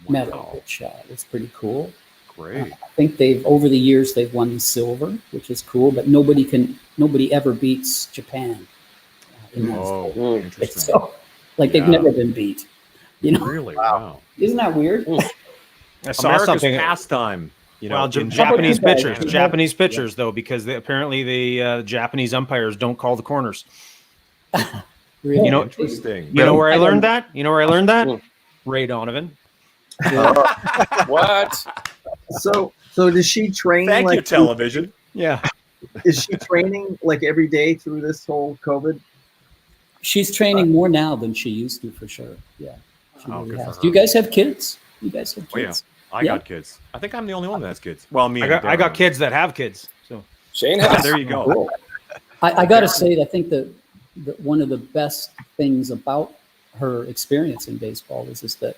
F: medal,
A: Wow.
F: which was pretty cool.
A: Great.
F: I think over the years they've won the silver, which is cool, but nobody ever beats Japan. In that
A: Oh,
F: sport.
A: interesting.
F: So, they've
A: Yeah.
F: never been beat.
A: Really? Wow.
F: Isn't that weird?
E: I saw
A: America's
E: something.
A: pastime.
E: Well,
A: in
E: Japanese
F: Japan.
E: pitchers,
F: Yeah.
E: Japanese pitchers, though, because apparently the Japanese umpires don't call the corners.
F: Really?
A: Interesting.
E: You know where I learned that?
B: Mm.
E: Ray Donovan.
B: What?
D: So does she train?
A: Thank
D: like
A: you, television.
E: Yeah.
D: Is she training like every day through this whole COVID?
F: She's training more now than she used to, for sure. Yeah. She
A: Oh,
F: really
A: good for
F: has.
A: her.
F: Do you guys have kids? You guys have
A: Oh, yeah.
F: kids?
A: I
F: Yeah.
A: got kids. I think I'm the only one that has kids. Well, me.
E: I
A: and
E: got
A: Darren.
E: kids that have kids. So
B: Shane
A: Ah,
B: has.
A: there you go.
F: Cool. I got to say, I think that one of the best things about her experience in baseball is that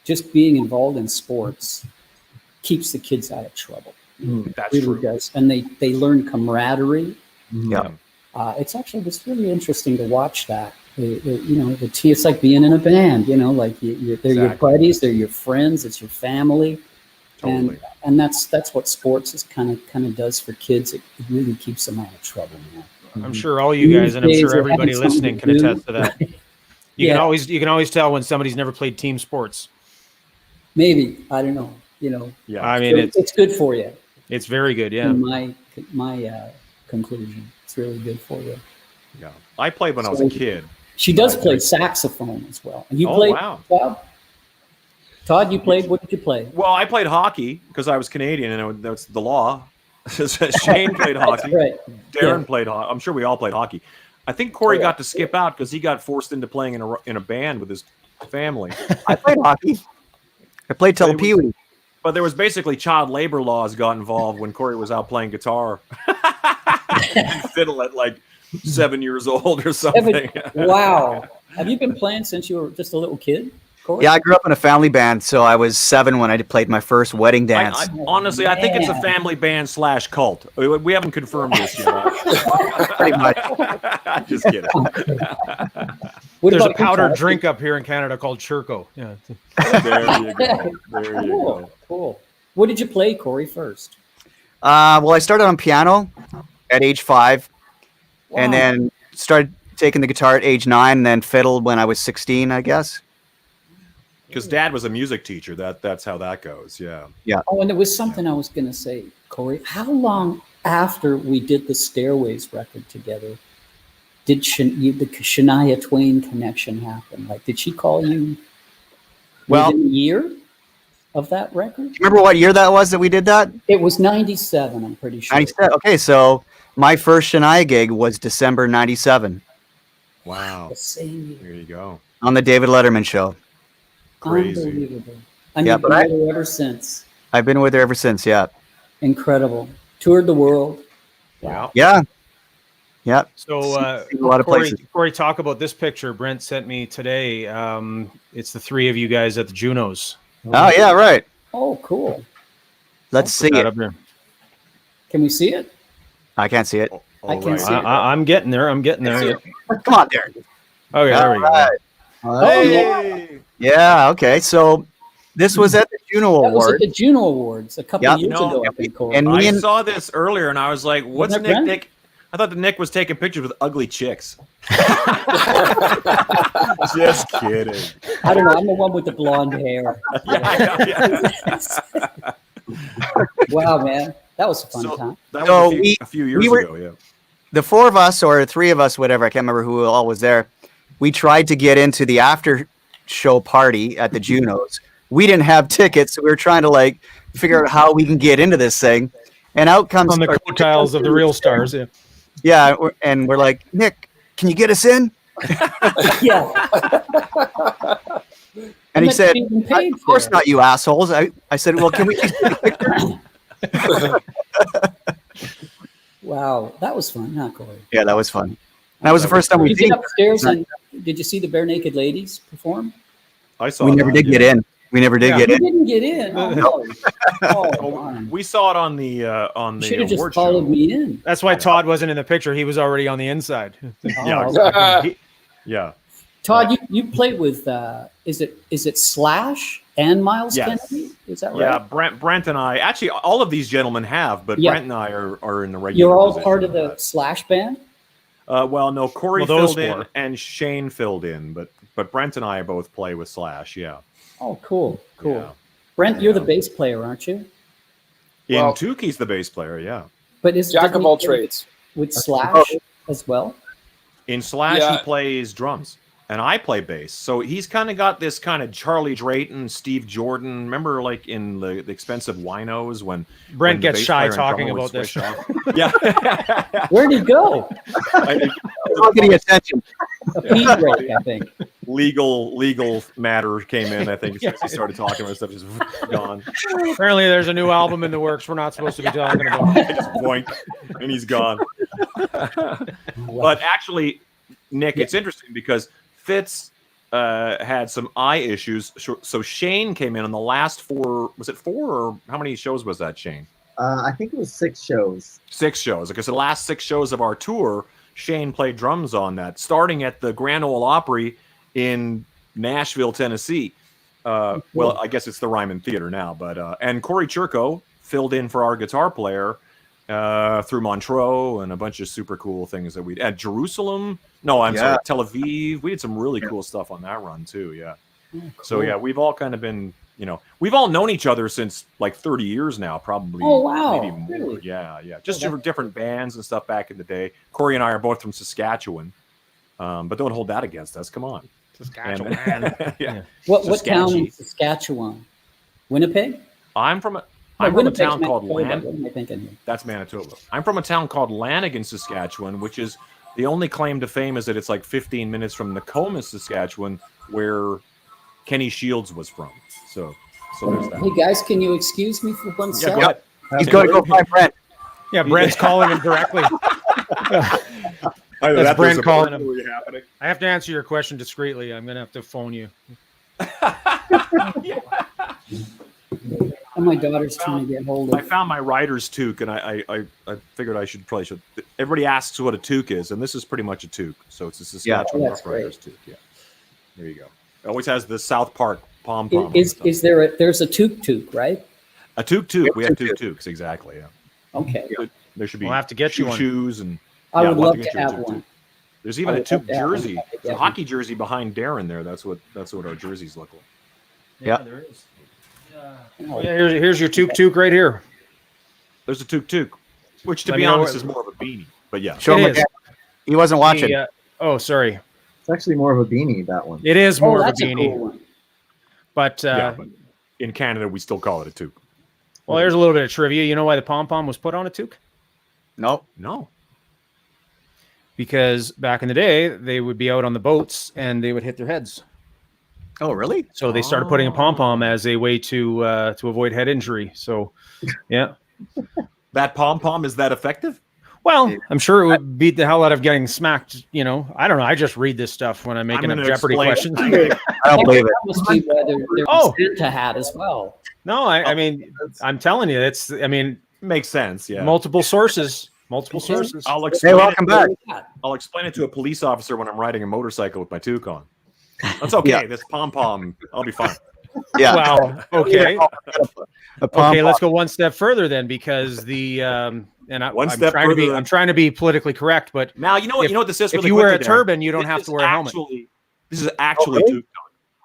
F: just being involved in sports keeps the kids out of trouble.
A: That's
F: Really
A: true.
F: does. And they learn camaraderie.
C: Yeah.
F: It's really interesting to watch that. The team, it's like being in a band, like they're your
A: Exactly.
F: buddies, they're your friends, it's your family.
A: Totally.
F: And that's what sports is kind of does for kids. It really keeps them out of trouble, man.
E: I'm sure all you guys, and I'm
F: These days
E: sure
F: we're
E: everybody
F: having something
E: listening
F: to
E: can
F: do.
E: attest to that. You
F: Yeah.
E: can always tell when somebody's never played team sports.
F: Maybe, I don't know.
A: Yeah.
E: I mean,
F: It's good for you.
E: it's very good. Yeah.
F: In my conclusion, it's really good for you.
A: Yeah. I played when I was a kid.
F: She does play saxophone as well. And you
A: Oh,
F: played,
A: wow.
F: Todd? Todd, you played. What did you play?
A: Well, I played hockey because I was Canadian, and that's the law. Shane played hockey.
F: Right.
A: Darren
F: Yeah.
A: played hockey. I'm sure we all played hockey. I think Corey
B: Oh, yeah.
A: got to skip out because he got forced into playing in a band with his family.
C: I played hockey. I played till
A: It was-
C: Pee Wee.
A: But there was basically child labor laws got involved when Corey was out playing guitar, fiddle at like 7 years old or something.
F: Wow. Have you been playing since you were just a little kid, Corey?
C: Yeah, I grew up in a family band, so I was 7 when I played my first wedding dance.
A: Honestly, I think it's a
F: Man.
A: family band / cult. We haven't confirmed this yet.
C: Pretty much.
A: Just kidding.
F: What
E: There's a
F: about you,
E: powdered
F: Todd?
E: drink up here in Canada called Churco. Yeah.
A: There you go. There you go.
F: Cool. What did you play, Corey, first?
C: Well, I started on piano at age 5, and
F: Wow.
C: then started taking the guitar at age 9, and then fiddled when I was 16, I guess.
A: Because Dad was a music teacher. That's how that goes. Yeah.
F: Oh, and there was something I was going to say, Corey. How long after we did the Stairways record together did the Shania Twain connection happen? Like, did she call you
C: Well-
F: within a year of that record?
C: Remember what year that was that we did that?
F: It was 97, I'm pretty sure.
C: 97. Okay, so my first Shania gig was December 97
A: Wow.
F: The same year.
A: There you go.
C: on the David Letterman show.
A: Crazy.
F: Unbelievable. And
C: Yeah,
F: you've
C: but
F: been with her ever since.
C: I've been with her ever since, yeah.
F: Incredible. Toured the world.
A: Yeah.
C: Yeah. Yeah.
E: So,
C: Seen a lot of places.
E: Corey, talk about this picture Brent sent me today. It's the three of you guys at the Junos.
C: Oh yeah, right.
F: Oh, cool.
C: Let's see
E: That
C: it.
E: up there.
F: Can we see it?
C: I can't see it.
F: I can't see it.
E: I'm getting there. I'm getting there.
C: Come on, there.
E: Okay, there we go.
C: All right.
F: Oh, yeah.
A: Hey!
C: Yeah. Okay. So this was at the Juno
F: That was at
C: Award.
F: the Juno Awards a couple
C: Yep.
F: of years
A: No,
F: ago, I think. Corey.
C: and me
A: I
C: and
A: saw this earlier, and I was like, "What's
F: Wasn't that
A: Nick?
F: Brent?
A: I thought that Nick was taking pictures with ugly chicks." Just kidding.
F: I don't know. I'm the one with the blonde hair.
A: Yeah.
F: Wow, man. That was a fun
A: So
F: time.
A: that
C: So
A: was a few years
C: were-
A: ago. Yeah.
C: the four of us or three of us, whatever, I can't remember who all was there. We tried to get into the after show party at the Junos. We didn't have tickets, so we were trying to like figure out how we can get into this thing. And out comes
E: On the coattails of the real stars. Yeah.
C: yeah, and we're like, Nick, can you get us in?
F: Yeah.
C: And he said,
F: Even paid
C: of course
F: for it.
C: not, you assholes. I said, well, can we please take a picture?
F: Wow, that was fun, huh, Corey?
C: Yeah, that was fun. That was the first time
F: Did
C: we
F: you
C: did.
F: get upstairs and did you see the Bare Naked Ladies perform?
A: I saw.
C: We never
A: that,
C: did get
A: yeah.
C: in. We never did
E: Yeah.
C: get
F: You
C: in.
F: didn't get in. Oh, no. Oh,
A: Oh,
F: darn.
A: we saw it on the
F: You should have just
A: award
F: followed
A: show.
F: me in.
E: That's why Todd wasn't in the picture. He was already on the inside.
A: Yeah,
F: Oh,
A: exactly. Yeah.
F: Todd, you played with is it Slash and Miles
A: Yes.
F: Kennedy? Is that right?
A: Yeah, Brent and I actually all of these gentlemen have, but
F: Yeah.
A: Brent and I are in the regular.
F: You're all
A: position
F: part of the
A: that.
F: Slash band?
A: Well, no, Corey
E: Well, those
A: filled in
E: four.
A: and Shane filled in, but Brent and I both play with Slash. Yeah.
F: Oh, cool. Cool.
A: Yeah.
F: Brent, you're the
A: Yeah.
F: bass player, aren't you?
A: In
B: Well-
A: Toque's the bass player. Yeah.
F: But is
B: Jack
F: didn't
B: of
F: he
B: all
F: play
B: trades.
F: with Slash as well?
A: In Slash,
B: Yeah.
A: he plays drums, and I play bass. So he's kind of got this kind of Charlie Drayton, Steve Jordan. Remember, like in the expensive winos when
E: Brent
A: when the
E: gets
A: bass
E: shy
A: player and
E: talking
A: drummer would
E: about this.
A: switch off? Yeah.
F: Where'd he go?
C: Not getting attention.
F: A pee break, I think.
A: legal matter came in. I think as soon as he started talking about stuff, just gone.
E: Apparently, there's a new album in the works we're not supposed to be talking about.
A: Just boink, and he's gone. But actually, Nick, it's interesting because Fitz had some eye issues. So Shane came in on the last four. Was it four or how many shows was that, Shane?
D: I think it was 6 shows.
A: 6 shows. Because the last 6 shows of our tour, Shane played drums on that, starting at the Grand Ole Opry in Nashville, Tennessee. Well, I guess it's the Ryman Theater now, but and Corey Churko filled in for our guitar player through Montreux and a bunch of super cool things that we at Jerusalem. No, I'm sorry, Tel Aviv. We did some really cool stuff on that run too. Yeah. So yeah, we've all kind of been, we've all known each other since like 30 years now, probably.
F: Oh, wow.
A: Maybe more.
F: Really?
A: Yeah. Just
F: that's
A: different bands and stuff back in the day. Corey and I are both from Saskatchewan, but don't hold that against us. Come on.
E: Saskatchewan.
A: Yeah.
F: What town in
A: Saskatchewan.
F: Saskatchewan? Winnipeg?
A: I'm from a
F: Winnipeg's
A: town called
F: Manitoba.
A: Lan.
F: What am I thinking here?
A: That's Manitoba. I'm from a town called Lanigan, Saskatchewan, which is the only claim to fame is that it's like 15 minutes from Nokomis, Saskatchewan, where Kenny Shields was from. So there's that.
F: Hey guys, can you excuse me for 1
A: Yeah,
F: second?
A: go ahead.
C: He's going to go find Brent.
E: Yeah, Brent's calling him directly.
A: Either
E: That's
A: that,
E: Brent
A: there's a
E: calling him.
A: burglary happening.
E: I have to answer your question discreetly. I'm going to have to phone you.
F: And my daughter's trying to get hold
A: I
F: of.
A: found my rider's toque, and I figured I probably should. Everybody asks what a toque is, and this is pretty much a toque. So it's a Saskatchewan
F: that's
A: Rough Riders toque. Yeah, there you go. It always has the South Park pom pom.
F: Is there there's a toque, right?
A: a toque? We have two toques, exactly. Yeah,
F: Okay.
A: there should be.
E: We'll have to get you one.
A: shoes and.
F: I
A: Yeah,
F: would
A: we'll
F: love
A: have
F: to
A: to get you a
F: have
A: toque,
F: one.
A: There's even
F: I
A: a
F: would
A: toque
F: love to have one.
A: jersey. There's a
F: Yeah.
A: hockey jersey behind Darren there. That's what our jerseys look like.
C: Yeah.
E: there is.
F: Oh,
E: Yeah, here's your toque right here.
A: There's a toque, which to
E: Let
A: be
E: me know
A: honest
E: what-
A: is more of a beanie. But yeah,
C: Show
E: It
C: him
E: is.
C: again. He wasn't watching.
E: The, oh, sorry.
D: It's actually more of a beanie, that one.
E: It is more of a
F: that's
E: beanie.
F: cool one.
E: But,
A: yeah. But in Canada, we still call it a toque.
E: well, there's a little bit of trivia. You know why the pom pom was put on a toque?
C: Nope.
A: No.
E: Because back in the day, they would be out on the boats and they would hit their heads.
C: Oh, really?
E: So they started putting a pom pom as a way to avoid head injury. So, yeah.
A: That pom pom, is that effective?
E: Well, I'm sure it would beat the hell out of getting smacked. You know, I don't know. I just read this stuff when I'm making up
A: gonna
E: Jeopardy
A: explain-
E: questions.
C: I don't believe it.
F: That must be why there's
E: Oh.
F: a Santa hat as well.
E: No, I mean, I'm telling you, it's. I mean,
A: Makes sense. Yeah.
E: multiple sources. Multiple
F: Okay.
E: sources.
A: I'll
C: Hey,
A: explain.
C: welcome back.
A: I'll explain it to a police officer when I'm riding a motorcycle with my Toque on. That's okay.
C: Yeah.
A: This pom pom, I'll be fine.
C: Yeah.
E: Well, okay.
C: A pom
E: Okay, let's go one step further then, because the and
A: One
E: I'm
A: step
E: trying to be
A: further.
E: I'm trying to be politically correct, but
A: Now you know what
E: If-
A: you know what this is.
E: if
A: Really
E: you wear a
A: quickly, Dan?
E: turban, you don't
A: This
E: have
A: is
E: to wear a helmet.
A: This is actually
D: really?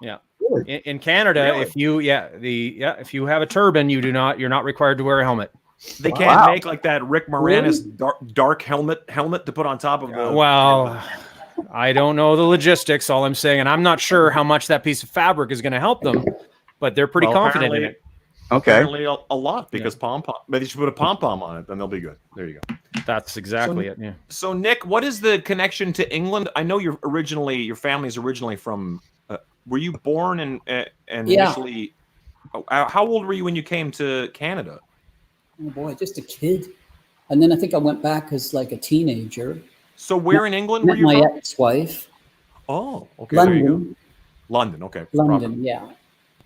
A: Toque.
E: In Canada,
A: Really?
E: if you if you have a turban, you're not required to wear a helmet.
A: They can't
C: Wow.
A: make like that Rick Moranis dark helmet to put on top of the.
E: Well, I don't know the logistics. All I'm saying, and I'm not sure how much that piece of fabric is going to help them, but they're pretty
A: Well,
E: confident in it.
C: Okay.
A: Apparently a lot because pom pom. But you should put a pom pom on it, then they'll be good. There you go.
E: That's exactly it. Yeah.
A: So Nick, what is the connection to England? I know your family's originally from. Were you born and
F: Yeah.
A: initially? How old were you when you came to Canada?
F: Oh boy, just a kid. And then I think I went back as like a teenager.
A: So where in England were
F: Met
A: you
F: my
A: from?
F: ex-wife.
A: Oh, okay. There you go.
F: London.
A: London. Okay.
F: London, yeah.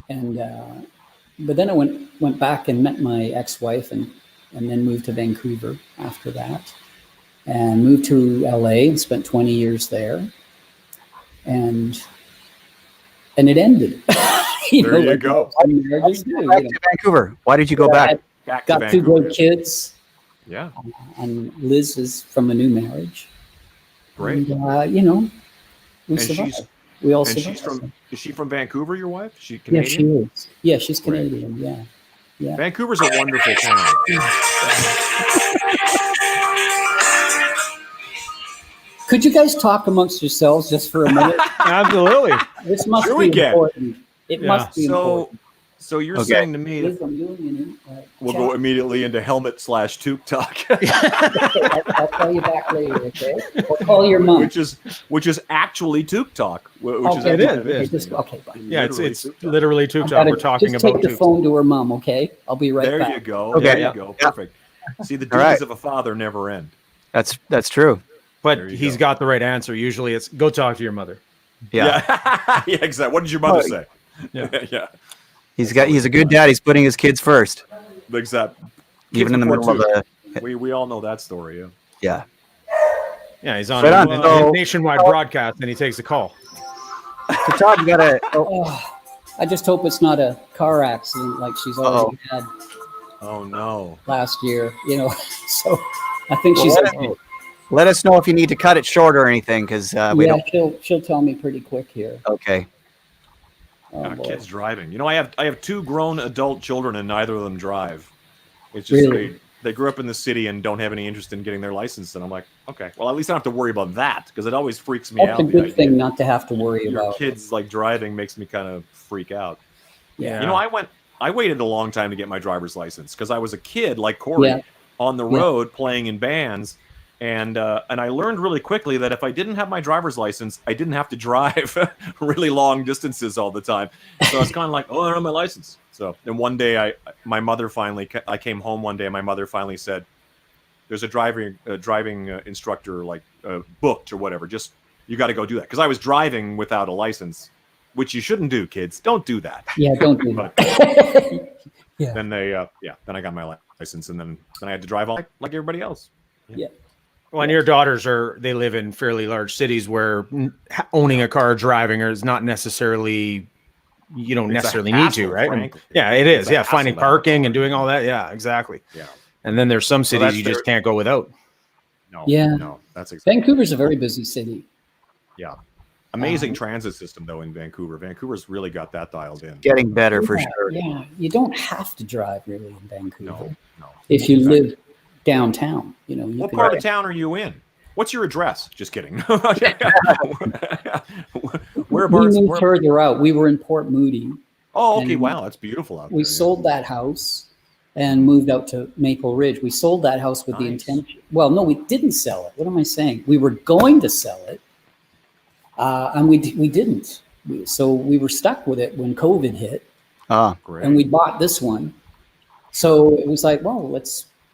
F: And but then I went back and met my ex-wife and then moved to Vancouver after that. And moved to LA and spent 20 years there. And it ended.
A: There you go.
F: some marriages do,
C: Back to Vancouver. Why did you go back?
A: Back to
F: Got two
A: Vancouver.
F: great kids.
A: Yeah.
F: And Liz is from a new marriage.
A: Great.
F: And, you know, we
A: And
F: survived.
A: she's-
F: We all
A: And
F: survived.
A: is she from Vancouver? Your wife? Is she
F: Yeah,
A: Canadian?
F: she is. Yeah, she's
A: Great.
F: Canadian. Yeah. Yeah.
A: Vancouver's a wonderful town.
F: Could you guys talk amongst yourselves just for a minute?
E: Absolutely.
F: This must
A: Sure
F: be
A: we can.
F: important. It
E: Yeah.
F: must be
A: So,
F: important.
A: so you're
C: Okay.
A: saying to me
F: Liz,
A: that
F: I'm doing
A: we'll go immediately into helmet/Toque talk,
F: I'll call you back later, okay? Or call your mom.
A: which is actually Toque talk. Which
F: Okay,
E: it is,
F: okay,
E: it is.
F: just- okay, bye.
E: Yeah, it's
A: Literally Toque talk.
E: literally Toque
F: I've
E: talk.
F: gotta
E: We're talking
F: just
E: about
F: take the
E: Toque.
F: phone to her mom, okay? I'll be right
A: There
F: back.
A: you go.
C: Okay.
A: There
E: Yeah.
A: you go.
C: Yeah.
A: Perfect. See, the
C: All
A: duties
C: right.
A: of a father never end.
C: That's true.
E: But
A: There you
E: he's
A: go.
E: got the right answer. Usually, it's go talk to your mother.
C: Yeah.
A: Yeah, exactly. What did your mother
C: Oh,
A: say?
E: Yeah.
A: Yeah.
C: He's a good dad. He's putting his kids first,
A: Exactly.
C: even in the
A: before
C: middle of a
A: We all know that story. Yeah.
C: yeah.
E: Yeah, he's on
C: Right
E: a
C: on. So-
E: nationwide broadcast, and he takes the call.
C: So Todd, you gotta.
F: Oh, I just hope it's not a car accident like she's already had
A: Oh no.
F: last year, you know. So I think
C: Well,
F: she's
C: let
F: okay.
C: Let us know if you need to cut it short or anything, because we
F: Yeah,
C: don't.
F: she'll tell me pretty quick here.
C: Okay.
F: Oh, boy.
A: Kids driving. You know, I have two grown adult children, and neither of them drive. It's just
F: Really?
A: they grew up in the city and don't have any interest in getting their license. And I'm like, okay, well, at least I don't have to worry about that because it always freaks me
F: That's
A: out.
F: a
A: the
F: good
A: idea
F: thing not to have to worry
A: your
F: about.
A: kids like driving makes me kind of freak out.
E: Yeah.
A: You know, I waited a long time to get my driver's license because I was a kid like Corey
F: Yeah.
A: on the
F: Yeah.
A: road playing in bands. And I learned really quickly that if I didn't have my driver's license, I didn't have to drive really long distances all the time. So I was kind of like, oh, I don't have my license. So then one day, I came home one day, and my mother finally said, "There's a driving instructor like booked or whatever. Just you got to go do that." Because I was driving without a license, which you shouldn't do, kids. Don't do that.
F: Yeah, don't do
A: But
F: that. Yeah.
A: then then I got my license, and then I had to drive on like everybody else.
E: Well, and your daughters they live in fairly large cities where owning a car, driving, is not necessarily, you don't
A: It's a
E: necessarily need
A: hassle,
E: to, right? And-
A: frankly.
E: yeah, it is.
A: It's a
E: Yeah, finding
A: hassle now.
E: parking and doing all that. Yeah, exactly.
A: Yeah.
E: And then there's some cities
A: that's
E: you just
A: their-
E: can't go without.
A: No.
F: Yeah.
A: No. That's exactly.
F: Vancouver's a very busy city.
A: Yeah. Amazing transit system though in Vancouver. Vancouver's really got that dialed in.
C: Getting better for
F: Yeah,
C: sure.
F: Yeah, you don't have to drive really in Vancouver.
A: No.
F: If you
A: Exactly.
F: live downtown, you know. You
A: What
F: can-
A: part of town are you in? What's your address? Just kidding.
F: We
A: Whereabouts?
F: moved further out. We were in Port Moody.
A: Oh, okay.
F: and
A: Wow, that's beautiful out there.
F: We sold that house and moved out to Maple Ridge. We sold that house with the
A: Nice.
F: intention. Well, no, we didn't sell it. What am I saying? We were going to sell it, and we didn't. So we were stuck with it when COVID hit,
C: Ah,
A: Great.
F: and we bought this one. So it was like, well,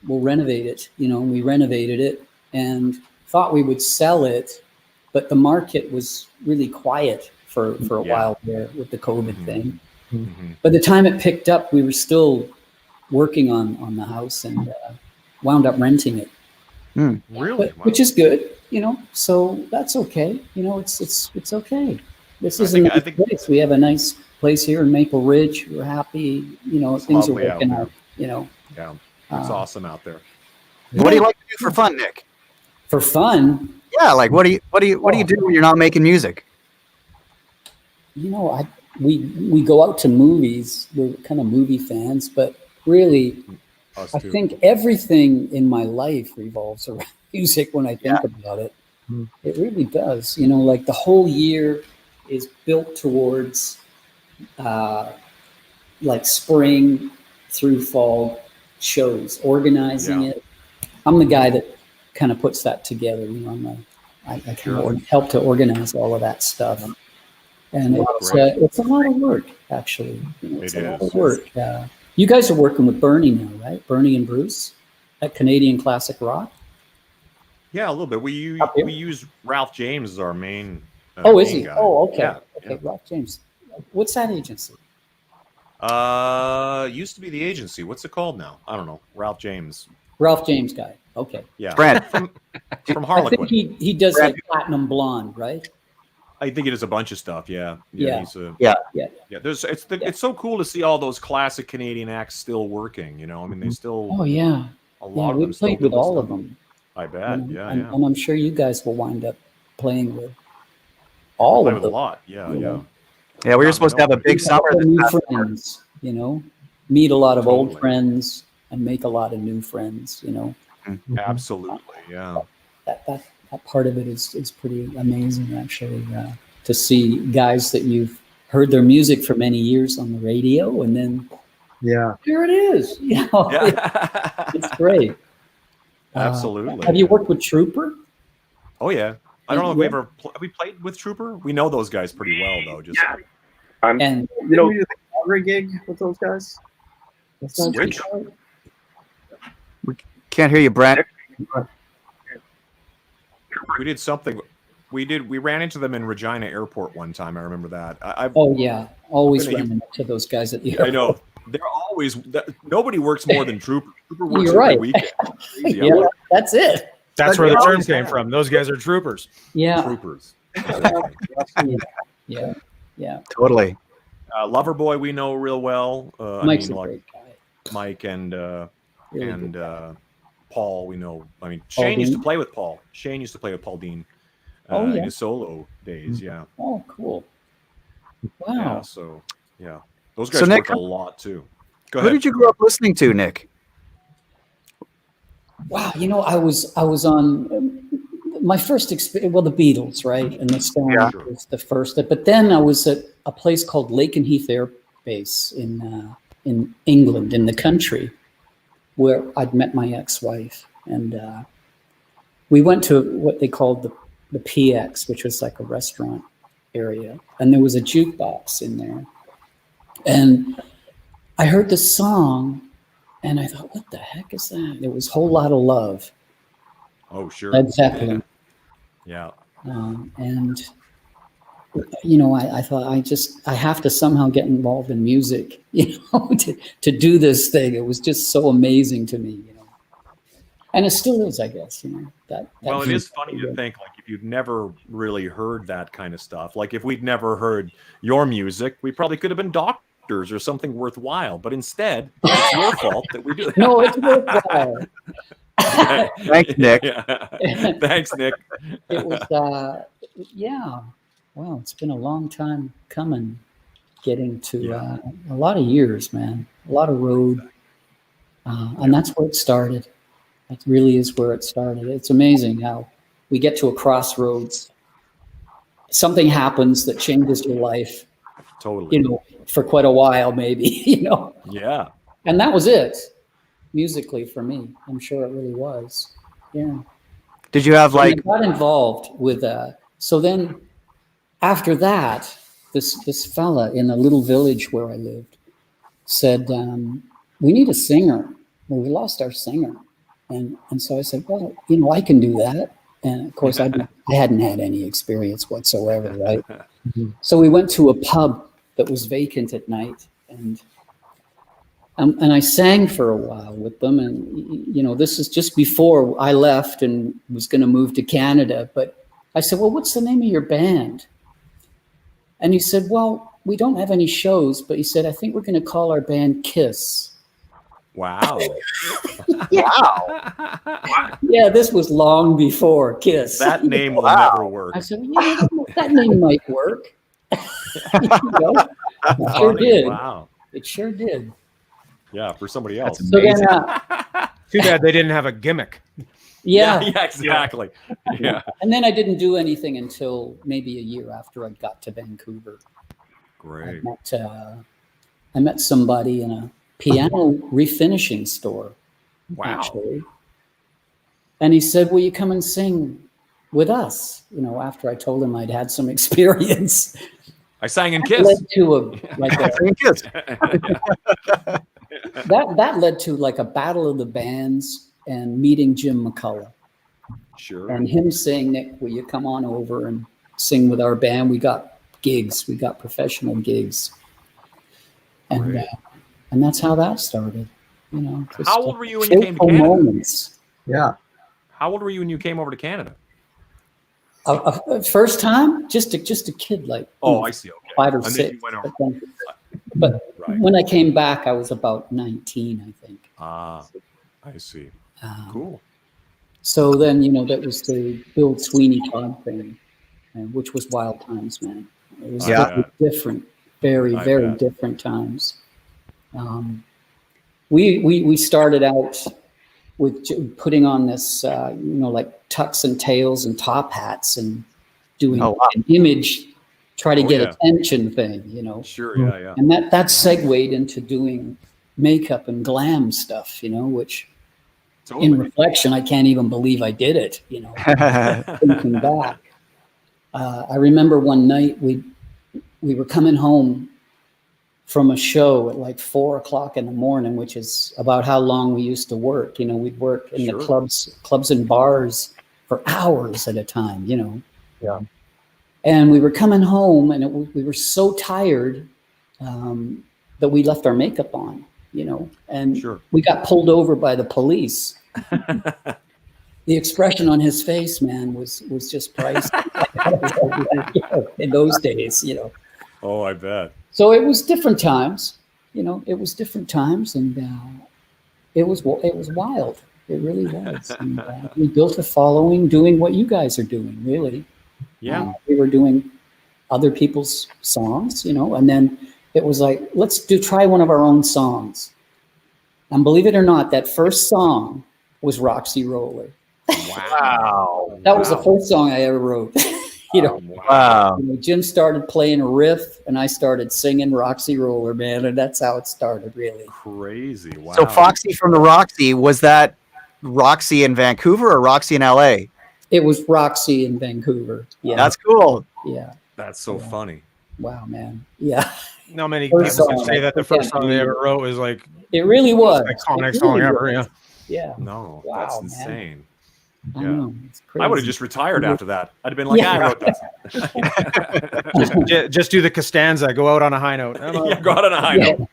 F: we'll renovate it. You know, and we renovated it, and thought we would sell it, but the market was really quiet for a while there with the COVID thing. By the time it picked up, we were still working on the house and wound up renting it.
A: Really?
F: Which is good, so that's okay. It's okay. This is a nice place. We have a nice place here in Maple Ridge. We're happy, things are working out,
A: Yeah, it's awesome out there.
C: What do you like to do for fun, Nick?
F: For fun?
C: Yeah, like what do you do when you're not making music?
F: We go out to movies. We're kind of movie fans, but really, I think everything in my life revolves around music when I think about it. It really does. Like the whole year is built towards like spring through fall shows, organizing it. I'm the guy that kind of puts that together. I kind of help to organize all of that stuff. And it's a lot of work, actually. It's a lot of work. You guys are working with Bernie now, right? Bernie and Bruce at Canadian Classic Rock.
A: Yeah, a little bit. We use Ralph James as our main.
F: Is he?
A: Guy.
F: Oh, okay.
A: Yeah,
F: okay, Ralph James. What's that agency?
A: Used to be the agency. What's it called now? I don't know. Ralph James.
F: Ralph James guy. Okay.
A: Yeah.
C: Brad
A: from Harlequin.
F: I think he does like Platinum Blonde, right?
A: I think it is a bunch of stuff. Yeah.
F: Yeah.
A: It's so cool to see all those classic Canadian acts still working. They still.
F: Oh yeah.
A: A lot of them.
F: We played with all of them.
A: I bet.
F: And I'm sure you guys will wind up playing with all of them.
A: A lot. Yeah.
C: Yeah, we were supposed to have a big summer.
F: New friends, meet a lot of old friends and make a lot of new friends.
A: Absolutely. Yeah.
F: That part of it is pretty amazing, actually, to see guys that you've heard their music for many years on the radio, and then here it is. It's great.
A: Absolutely.
F: Have you worked with Trooper?
A: Oh yeah. I don't know if have we played with Trooper? We know those guys pretty well, though. Just
D: and we do the Calgary gig with those guys.
A: Which?
C: We can't hear you, Brent.
A: We did something. We ran into them in Regina Airport one time. I remember that.
F: Always running into those guys at the airport.
A: I know. They're always. Nobody works more than Trooper. Trooper works
F: You're
A: every
F: right.
A: weekend.
F: That's it.
E: That's where the term came from. Those guys are troopers.
F: Yeah.
A: Troopers.
F: Yeah.
C: Totally.
A: Loverboy, we know real well.
F: Mike's a great guy.
A: Mike and
F: Really
A: Paul, we know. I mean, Shane used to play with Paul. Shane used to play with Paul Dean in his solo days. Yeah.
F: Oh, cool. Wow.
A: Yeah, so those guys work a lot too. Go ahead.
C: Who did you grow up listening to, Nick?
F: Wow, I was on my first experience. Well, the Beatles, right, and the Stones was the first. But then I was at a place called Lakenheath Air Base in England, in the country, where I'd met my ex-wife, and we went to what they called the PX, which was like a restaurant area, and there was a jukebox in there, and I heard the song. And I thought, what the heck is that? It was Whole Lot of Love.
A: Oh, sure.
F: Led Zeppelin.
A: Yeah.
F: And, I thought I have to somehow get involved in music, to do this thing. It was just so amazing to me, And it still is, I guess,
A: Well, it is funny to think, like, if you'd never really heard that kind of stuff, like if we'd never heard your music, we probably could have been doctors or something worthwhile, but instead it's your fault that we do that.
F: No, it's worthwhile.
C: Thanks, Nick.
A: Thanks, Nick.
F: It was wow, it's been a long time coming, getting to a lot of years, man, a lot of road, and that's where it started. That really is where it started. It's amazing how we get to a crossroads, something happens that changes your life.
A: Totally.
F: For quite a while, maybe,
A: Yeah.
F: And that was it, musically, for me. I'm sure it really was. Yeah.
C: Did you have
F: I got involved with so then after that, this fella in a little village where I lived said, we need a singer. Well, we lost our singer. And so I said, well, you know, I can do that. And of course, I hadn't had any experience whatsoever, right? So we went to a pub that was vacant at night, and I sang for a while with them. And, you know, this is just before I left and was going to move to Canada. But I said, well, what's the name of your band? And he said, well, we don't have any shows, but he said, I think we're going to call our band Kiss.
A: Wow.
F: Yeah, this was long before Kiss.
A: That name will never work.
F: I said, yeah, that name might work. You know? It sure did.
A: Wow.
F: It sure did.
A: Yeah, for somebody else.
F: So then,
E: Too bad they didn't have a gimmick.
F: yeah.
A: Yeah, exactly. Yeah.
F: And then I didn't do anything until maybe a year after I got to Vancouver.
A: Great.
F: I met somebody in a piano refinishing store.
A: Wow.
F: Actually. And he said, will you come and sing with us? You know, after I told him I'd had some experience.
A: I sang in
F: That
A: Kiss.
F: led to
C: Kiss.
F: that led to like a battle of the bands and meeting Jim McCullough.
A: Sure.
F: And him saying, Nick, will you come on over and sing with our band? We got gigs. We got professional gigs. And that's how that started. You know,
A: How old were you when you came to
F: fateful
A: Canada?
F: moments.
D: Yeah.
A: How old were you when you came over to Canada?
F: First time, just a kid, like
A: I see. Okay.
F: 5 or
A: And then
F: 6.
A: you went over.
F: But
A: Right.
F: when I came back, I was about 19, I think.
A: Ah, I see. Cool.
F: So then, you know, that was the Bill Sweeney Todd thing, which was wild times, man. It was very different, very, very different times. We started out with putting on this, you know, like tux and tails and top hats and doing an image, try to get attention thing, you know.
A: Sure. Yeah.
F: And that segued into doing makeup and glam stuff, you know, which in reflection, I can't even believe I did it, you know, thinking back. I remember one night we were coming home from a show at like 4 o'clock in the morning, which is about how long we used to work. You know, we'd work in the clubs and bars for hours at a time, you know.
D: Yeah.
F: And we were coming home and we were so tired that we left our makeup on, you know, and we got pulled over by the police. The expression on his face, man, was just priceless in those days, you know.
A: Oh, I bet.
F: So it was different times, you know. It was different times, and it was wild. It really was. And, we built a following doing what you guys are doing, really.
A: Yeah.
F: We were doing other people's songs, you know, and then it was like, let's try one of our own songs. And believe it or not, that first song was Roxy Roller.
A: Wow.
F: That was the first song I ever wrote. You know,
C: Wow.
F: you know, Jim started playing a riff and I started singing Roxy Roller, man. And that's how it started, really.
A: Crazy. Wow.
C: So Foxy from the Roxy, was that Roxy in Vancouver or Roxy in LA?
F: It was Roxy in Vancouver. Yeah.
C: That's cool.
F: Yeah.
A: That's so funny.
F: Wow, man. Yeah.
E: Not many
F: First
E: people can
F: song,
E: say that the first song they ever wrote was like
F: It really was.
E: iconic
F: It
E: song
F: really
E: ever.
F: was.
E: Yeah.
F: Yeah.
A: No,
F: Wow,
A: that's
F: man.
A: insane.
F: I know. It's crazy.
A: I would have just retired after that. I'd have been like, I wrote that.
E: Just do the Costanza. Go out on a high note.
A: Yeah, go out on a high note.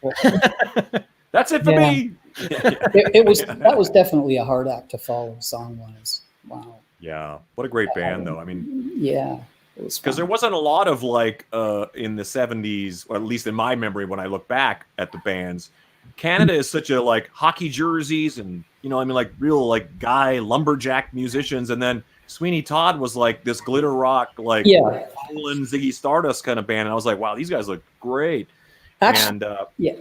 A: That's it for me.
F: That was definitely a hard act to follow song-wise. Wow.
A: Yeah. What a great band, though. I mean,
F: yeah. It was
A: because there wasn't a lot of like in the 70s, or at least in my memory when I look back at the bands, Canada is such a like hockey jerseys and, you know, I mean, like real like guy lumberjack musicians. And then Sweeney Todd was like this glitter rock, like Poland Ziggy Stardust kind of band. And I was like, wow, these guys look great.
F: Actually,
A: And
F: yeah,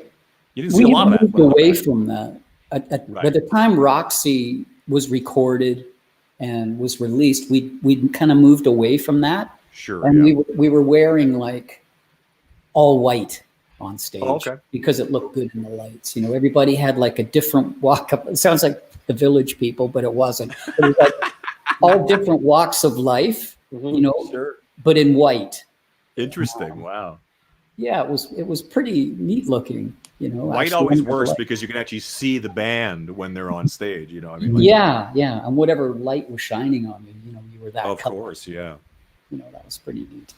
A: you didn't see a lot of that.
F: moved away from that. By the time Roxy was recorded and was released, we kind of moved away from that.
A: Sure.
F: And we were wearing like all white on stage because it looked good in the lights. You know, everybody had like a different walk up. It sounds like the Village People, but it wasn't. It was like all different walks of life, you know, but in white.
A: Interesting. Wow.
F: Yeah, it was pretty neat looking.
A: White
F: actually
A: always
F: under the
A: works
F: light.
A: because you can actually see the band when they're on stage. I mean, like,
F: Yeah, and whatever light was shining on you, you were that
A: of
F: color.
A: course, yeah.
F: That was pretty neat.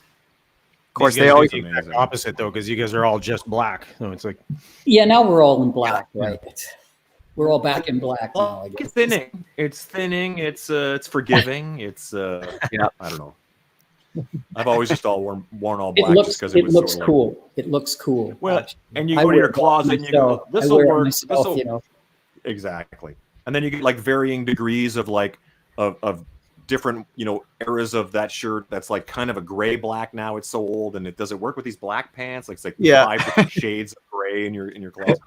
C: Of course,
E: These
C: they
E: guys
C: always
E: do the exact opposite though, because you guys are all just black. So it's like,
F: Yeah, now we're all in black, right? We're all back in black now, I
A: It's
F: guess.
A: thinning. It's thinning. It's forgiving. It's
C: Yeah.
A: I don't know. I've always just worn all
F: It
A: black
F: looks
A: just because
F: it
A: was
F: looks
A: sort of
F: cool. It looks cool.
A: Well,
F: actually.
A: and you
F: I
A: go to
F: wear
A: your
F: it
A: closet and you go,
F: myself.
A: this
F: I
A: will
F: wear it
A: work.
F: myself,
A: This'll exactly. And then you get like varying degrees of like of different eras of that shirt. That's like kind of a gray black now. It's so old, and does it work with these black pants? Like it's like
C: Yeah.
A: 5 different shades of gray in your closet.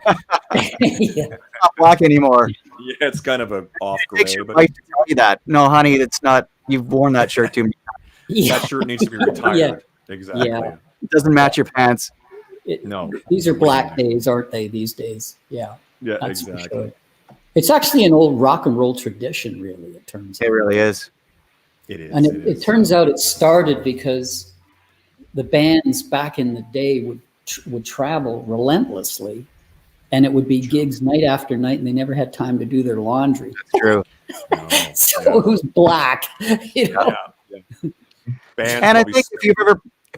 F: Yeah.
C: not black anymore.
A: Yeah, it's kind of a off
C: It takes
A: gray,
C: your
A: but
C: wife to tell you that. No, honey, it's not. You've worn that shirt too many times.
F: Yeah.
A: that shirt needs to be retired.
F: Yeah.
A: Exactly.
F: Yeah.
C: It doesn't match your pants.
A: No.
F: These are black days, aren't they? These days, yeah.
A: Yeah,
F: That's for
A: exactly.
F: sure. It's actually an old rock and roll tradition, really. It turns out.
C: It really is.
A: It is.
F: And it turns out it started because the bands back in the day would travel relentlessly, and it would be gigs night after night, and they never had time to do their laundry.
C: It's true.
A: No,
F: So
A: yeah.
F: it was black.
A: Yeah. Bands
C: And I
A: probably
C: think if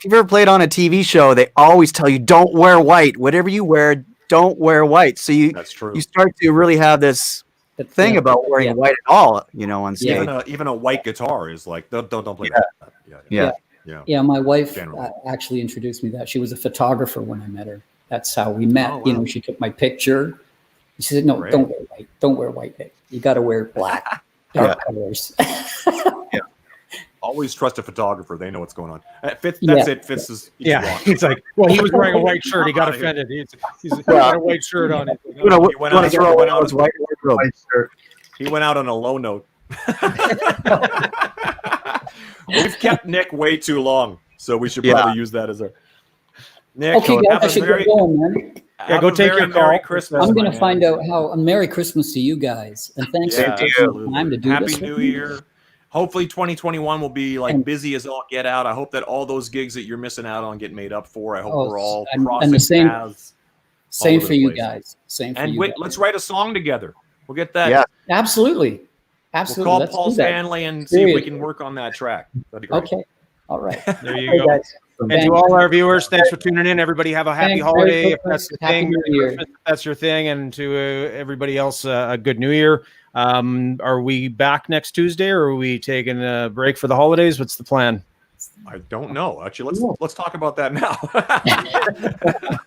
C: you've ever played on a TV show, they always tell you don't wear white. Whatever you wear, don't wear white. So
A: that's true.
C: you start to really have this thing about wearing white at all, on stage.
A: Even a white guitar is like don't play
C: Yeah.
A: that.
C: Yeah.
F: Yeah, my wife
A: Generally.
F: actually introduced me to that. She was a photographer when I met her. That's how we met.
A: Oh, wow.
F: She took my picture. She said, "No,
A: Great.
F: don't wear white. Don't wear white. You got to wear black, dark colors."
A: Always trust a photographer. They know what's going on. Fitz,
F: Yeah.
A: that's it. Fitz is
E: It's like, well, he was wearing a white shirt. He got offended. He's got a white shirt on. He's like,
A: He went out- he went out-
C: white wardrobe.
D: White shirt.
A: He went out on a low note. We've kept Nick way too long, so we should probably use that as a. Nick,
F: Okay, guys,
A: have
F: I
A: a
F: should
A: very-
F: get going, man.
A: have
E: go
A: a
E: take
A: very
E: your call.
A: Merry Christmas.
F: I'm going
A: my
F: to
A: man.
F: find out how. Merry Christmas to you guys, and thanks
A: Yeah,
F: for taking
A: absolutely.
F: the time to do
A: Happy
F: this.
A: New
F: with me.
A: Year. Hopefully 2021 will be like
F: And-
A: busy as all get out. I hope that all those gigs that you're missing out on get made up for. I hope
F: Oh,
A: we're all
F: and
A: crossing
F: the same-
A: paths.
F: Same
A: over
F: for
A: the
F: you
A: place.
F: guys. Same for
A: And
F: you.
A: wait,
F: guys.
A: let's write a song together. We'll get that.
C: Yeah.
F: Absolutely,
A: We'll
F: absolutely.
A: call
F: Let's
A: Paul
F: do that.
A: Stanley and see if we
F: Seriously.
A: can work on that track. That'd be great.
F: Okay. All right.
E: there you
F: Hey,
E: go.
F: guys.
E: And to all our viewers, thanks for tuning in. Everybody have a happy
F: Thanks.
E: holiday
F: Merry
E: if that's the
F: Christmas. Happy
E: thing.
F: New
E: Merry
F: Year.
E: Christmas if that's your thing. And to everybody else, a good New Year. Are we back next Tuesday, or are we taking a break for the holidays? What's the plan?
A: I don't know. Actually, let's talk about that now.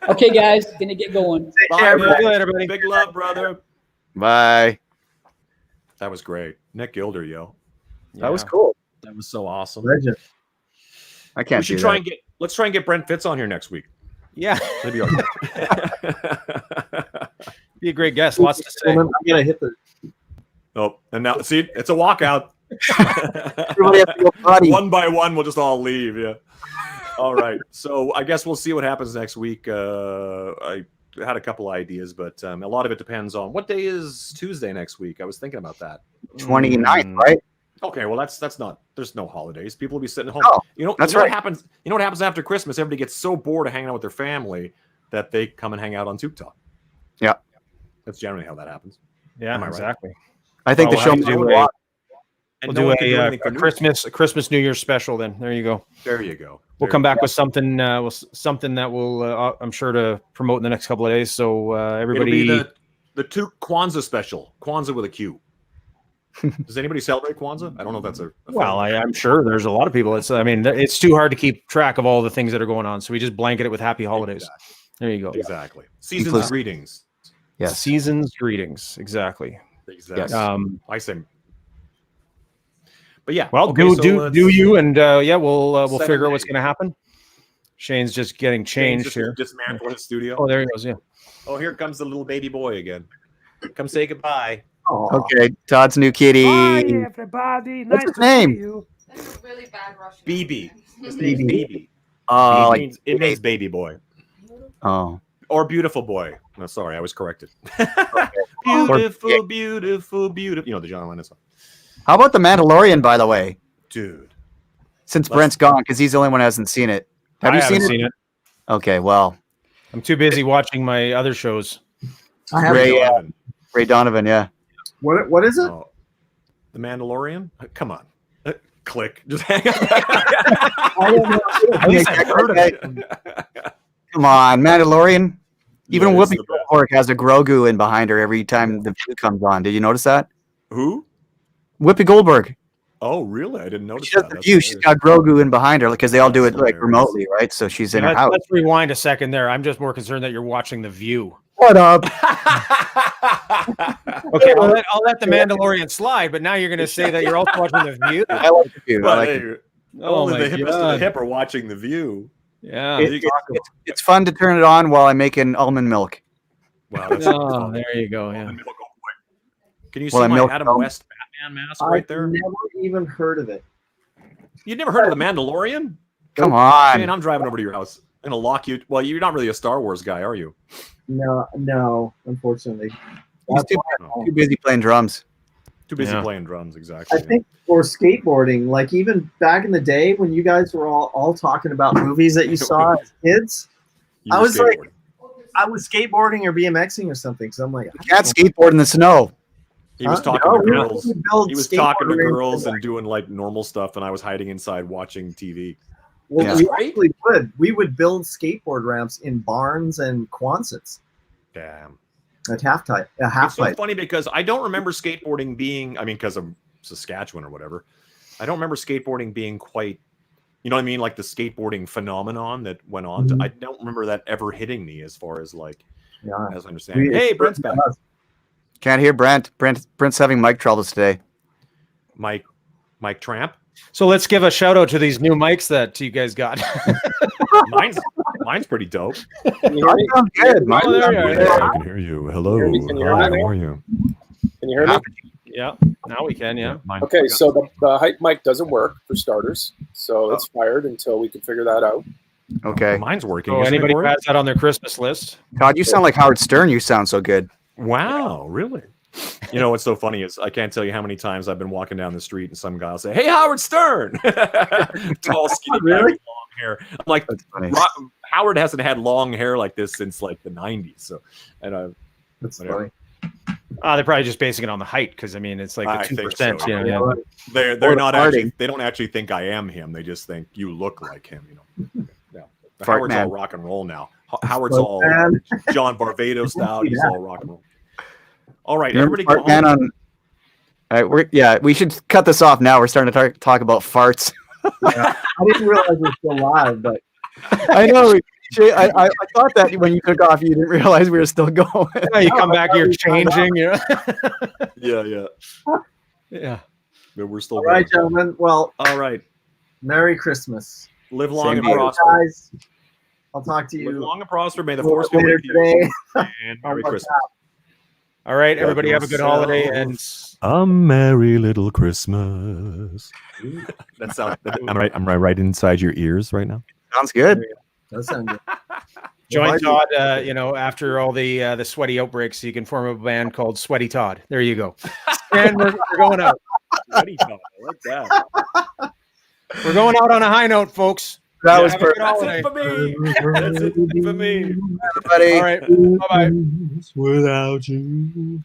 F: Okay, guys, gonna get going.
A: Bye, Nick.
E: See you later, buddy.
A: Big love, brother.
C: Bye.
A: That was great. Nick Gilder, yo.
C: That was cool.
A: That was so awesome.
D: Legend.
C: I
A: We
C: can't
A: should
C: do
A: try
C: that.
A: and let's try and get Brent Fitz on here next week.
E: Yeah,
A: That'd be
E: be a great guest. Lots to say.
D: I'm gonna hit the.
A: Oh, and now see, it's a walkout.
C: Everybody has to go potty.
A: One by one, we'll just all leave. Yeah. All right. So I guess we'll see what happens next week. I had a couple ideas, but a lot of it depends on what day is Tuesday next week. I was thinking about that.
C: 29th, right?
A: Okay, well that's not. There's no holidays. People will be sitting at home.
C: Oh, that's
A: what
C: right.
A: happens. You know what happens after Christmas? Everybody gets so bored of hanging out with their family that they come and hang out on Toque Talk.
C: Yeah.
A: That's generally how that happens.
E: Yeah,
A: Am I right?
E: exactly.
C: I think
E: Well,
C: the show
E: we'll have to
C: will
E: do
C: do a lot.
A: And
E: We'll
A: no
E: do
A: one can do
E: a
A: anything for New Year's.
E: Christmas New Year's special. Then there you go.
A: There you go.
E: We'll
A: There
E: come
A: you
E: back with something. Something that we'll, I'm sure, to promote in the next couple of days. So
A: go. It'll
E: everybody,
A: be the Toque Kwanzaa special. Kwanzaa with a Q. Does anybody celebrate Kwanzaa? I don't know if that's a
E: well,
A: thing.
E: I'm sure there's a lot of people. It's too hard to keep track of all the things that are going on. So we just blanket it with happy holidays.
A: Exactly.
E: There you go.
A: Exactly. Season's
C: Inclusive.
A: greetings.
C: Yes.
E: Season's greetings. Exactly.
A: Exactly.
C: Yes.
A: I say. But yeah.
E: Well,
A: okay, so
E: do
A: let's-
E: you, and we'll
A: 7
E: figure out what's
A: days.
E: going to happen. Shane's just getting changed
A: just
E: here.
A: dismantle his studio.
E: Oh, there he goes. Yeah.
A: Oh, here comes the little baby boy again. Come say goodbye.
C: Okay, Todd's new kitty.
G: everybody.
C: What's his name?
G: you.
H: That's a really bad Russian.
A: BB. His name's BB.
C: Oh, like,
A: It means baby boy
C: oh,
A: or beautiful boy. No, sorry, I was corrected.
C: Or-
A: Beautiful, beautiful, beautiful. You know the John Lennon song,
C: how about the Mandalorian? By the way,
A: dude.
C: since
A: Let's-
C: Brent's gone, because he's the only one who hasn't seen it. Have
E: I
C: you
E: haven't
C: seen it?
E: seen it.
C: Okay, well,
E: I'm too busy watching my other shows.
D: I have
C: Ray,
A: Donovan.
C: Ray Donovan, yeah.
D: what is it?
A: Oh, The Mandalorian? Come on. Click. Just hang up.
D: I don't know.
E: At least I've heard of it.
C: Come on, Mandalorian. Even
A: Yeah, it's
C: Whoopi
A: the best.
C: Goldberg has a Grogu in behind her every time the view comes on. Did you notice that?
A: Who?
C: Whoopi Goldberg.
A: Oh, really? I didn't notice
C: She does
A: that.
C: the
A: That's
C: view. She's
A: hilarious.
C: got Grogu in behind her because they all do it
A: That's
C: like
A: hilarious.
C: remotely, right? So she's in her
E: Let's,
C: house.
E: let's rewind a second there. I'm just more concerned that you're watching The View.
C: What up?
E: Okay, I'll let The Mandalorian slide, but now you're going to say that you're also watching The View.
C: I like the view. I
A: Well,
C: like
A: hey,
C: it.
E: Oh
A: only
E: my
A: the hippest of the
E: God.
A: hip are watching The View.
E: Yeah.
C: It's fun to turn it on while I'm making almond milk.
A: Wow, that's
E: Oh,
A: fun.
E: there you go. Yeah.
A: Can you
C: Well,
A: see
C: I
A: my
C: milked
A: Adam
C: them.
A: West Batman mask right
D: I've
A: there?
D: never even heard of it.
A: You've never heard of The Mandalorian?
C: Come
A: Man,
C: on.
A: I'm driving over to your house. I'm gonna lock you. Well, you're not really a Star Wars guy, are you?
D: No, unfortunately.
C: He's too busy playing drums.
A: Too busy
E: Yeah.
A: playing drums, exactly.
D: I think for skateboarding, like even back in the day when you guys were all talking about movies that you saw as kids,
A: You
D: I
A: were
D: was like-
A: skateboarding.
D: I was skateboarding or BMXing or something. So I'm like,
C: You can't skateboard in the snow.
A: He was
D: huh?
A: talking
D: No,
A: to
D: we
A: girls.
D: would build
A: He was talking to
D: skateboard
A: girls
D: ramps.
A: and doing like normal stuff, and I was hiding inside watching TV.
D: Well,
C: Yeah.
D: we actually would. We would build skateboard ramps in barns and Quonsets
A: Damn.
D: at half
A: It's so
D: pipe.
A: funny because I don't remember skateboarding being, I mean, because of Saskatchewan or whatever, I don't remember skateboarding being quite, you know what I mean? Like the skateboarding phenomenon that went on.
D: Mhm.
A: I don't remember that ever hitting me as far as like,
D: Yeah.
A: as I understand. Hey, Brent's back.
C: Can't hear Brent. Brent's having mic troubles today.
A: Mike Tramp.
E: So let's give a shout out to these new mics that you guys got.
A: Mine's pretty dope.
B: Can you hear me?
C: Sounds good. Mine
E: Oh, there
C: sounds
E: you are.
C: good.
A: I can hear you. Hello.
B: Can you hear me?
A: Hi, how are you?
B: Can you hear me?
E: Yeah. Now we can. Yeah.
A: Mine-
B: Okay, so the hype mic doesn't work for starters, so it's fired until we can figure that out.
C: Okay.
A: Mine's working.
E: So
A: isn't it,
E: anybody who
A: Corey?
E: has that on their Christmas list?
C: God, you sound like Howard Stern. You sound so good.
A: Wow, really? You know what's so funny is I can't tell you how many times I've been walking down the street and some guy will say, "Hey, Howard Stern," tall, skinny guy
D: Really?
A: with long hair. I'm like,
C: That's funny.
A: Howard hasn't had long hair like this since like the '90s. So, and
D: That's
A: Whatever.
D: funny.
E: They're probably just basing it on the height because I mean it's like
A: I
E: the
A: think
E: 2%.
A: so.
E: Yeah.
A: they're
C: Or
A: not
C: farting.
A: actually. They don't actually think I am him. They just think you look like him. You know. Yeah.
C: Fart
A: Howard's
C: man.
A: all rock and roll now. Howard's
D: Fart
A: all
D: man.
A: John Barbados style. He's
D: Yeah.
A: all rock and roll. All right,
C: You remember
A: everybody go
C: Fart Man
A: home.
C: on. All right, we should cut this off now. We're starting to talk about farts.
D: I didn't realize we're still live, but
C: I know. Jay, I thought that when you took off, you didn't realize we were still going.
E: Yeah, you come back, you're changing. You know?
A: Yeah.
E: Yeah.
A: But we're still
D: all right,
A: going.
D: gentlemen. Well,
A: All right.
D: Merry Christmas.
A: Live long
C: Same
A: and
C: to you.
A: prosper.
D: Guys, I'll talk to
A: Live
D: you
A: long and prosper. May the force be
D: later
A: with you.
D: today.
A: And Merry
D: I'll
A: Christmas.
E: All right, everybody have a good holiday and
A: A merry little Christmas. That sounds. I'm right inside your ears right now.
C: Sounds good.
D: That sounds good.
E: join Todd. After all the sweaty outbreaks, you can form a band called Sweaty Todd. There you go. And we're going out.
A: Sweaty Todd, I like that.
E: We're going out on a high note, folks.
C: That
E: Yeah,
C: was
E: have a good
C: perfect.
A: That's
E: holiday.
A: it for me. That's it for me.
C: Everybody.
E: All right. Bye bye.
A: Without you.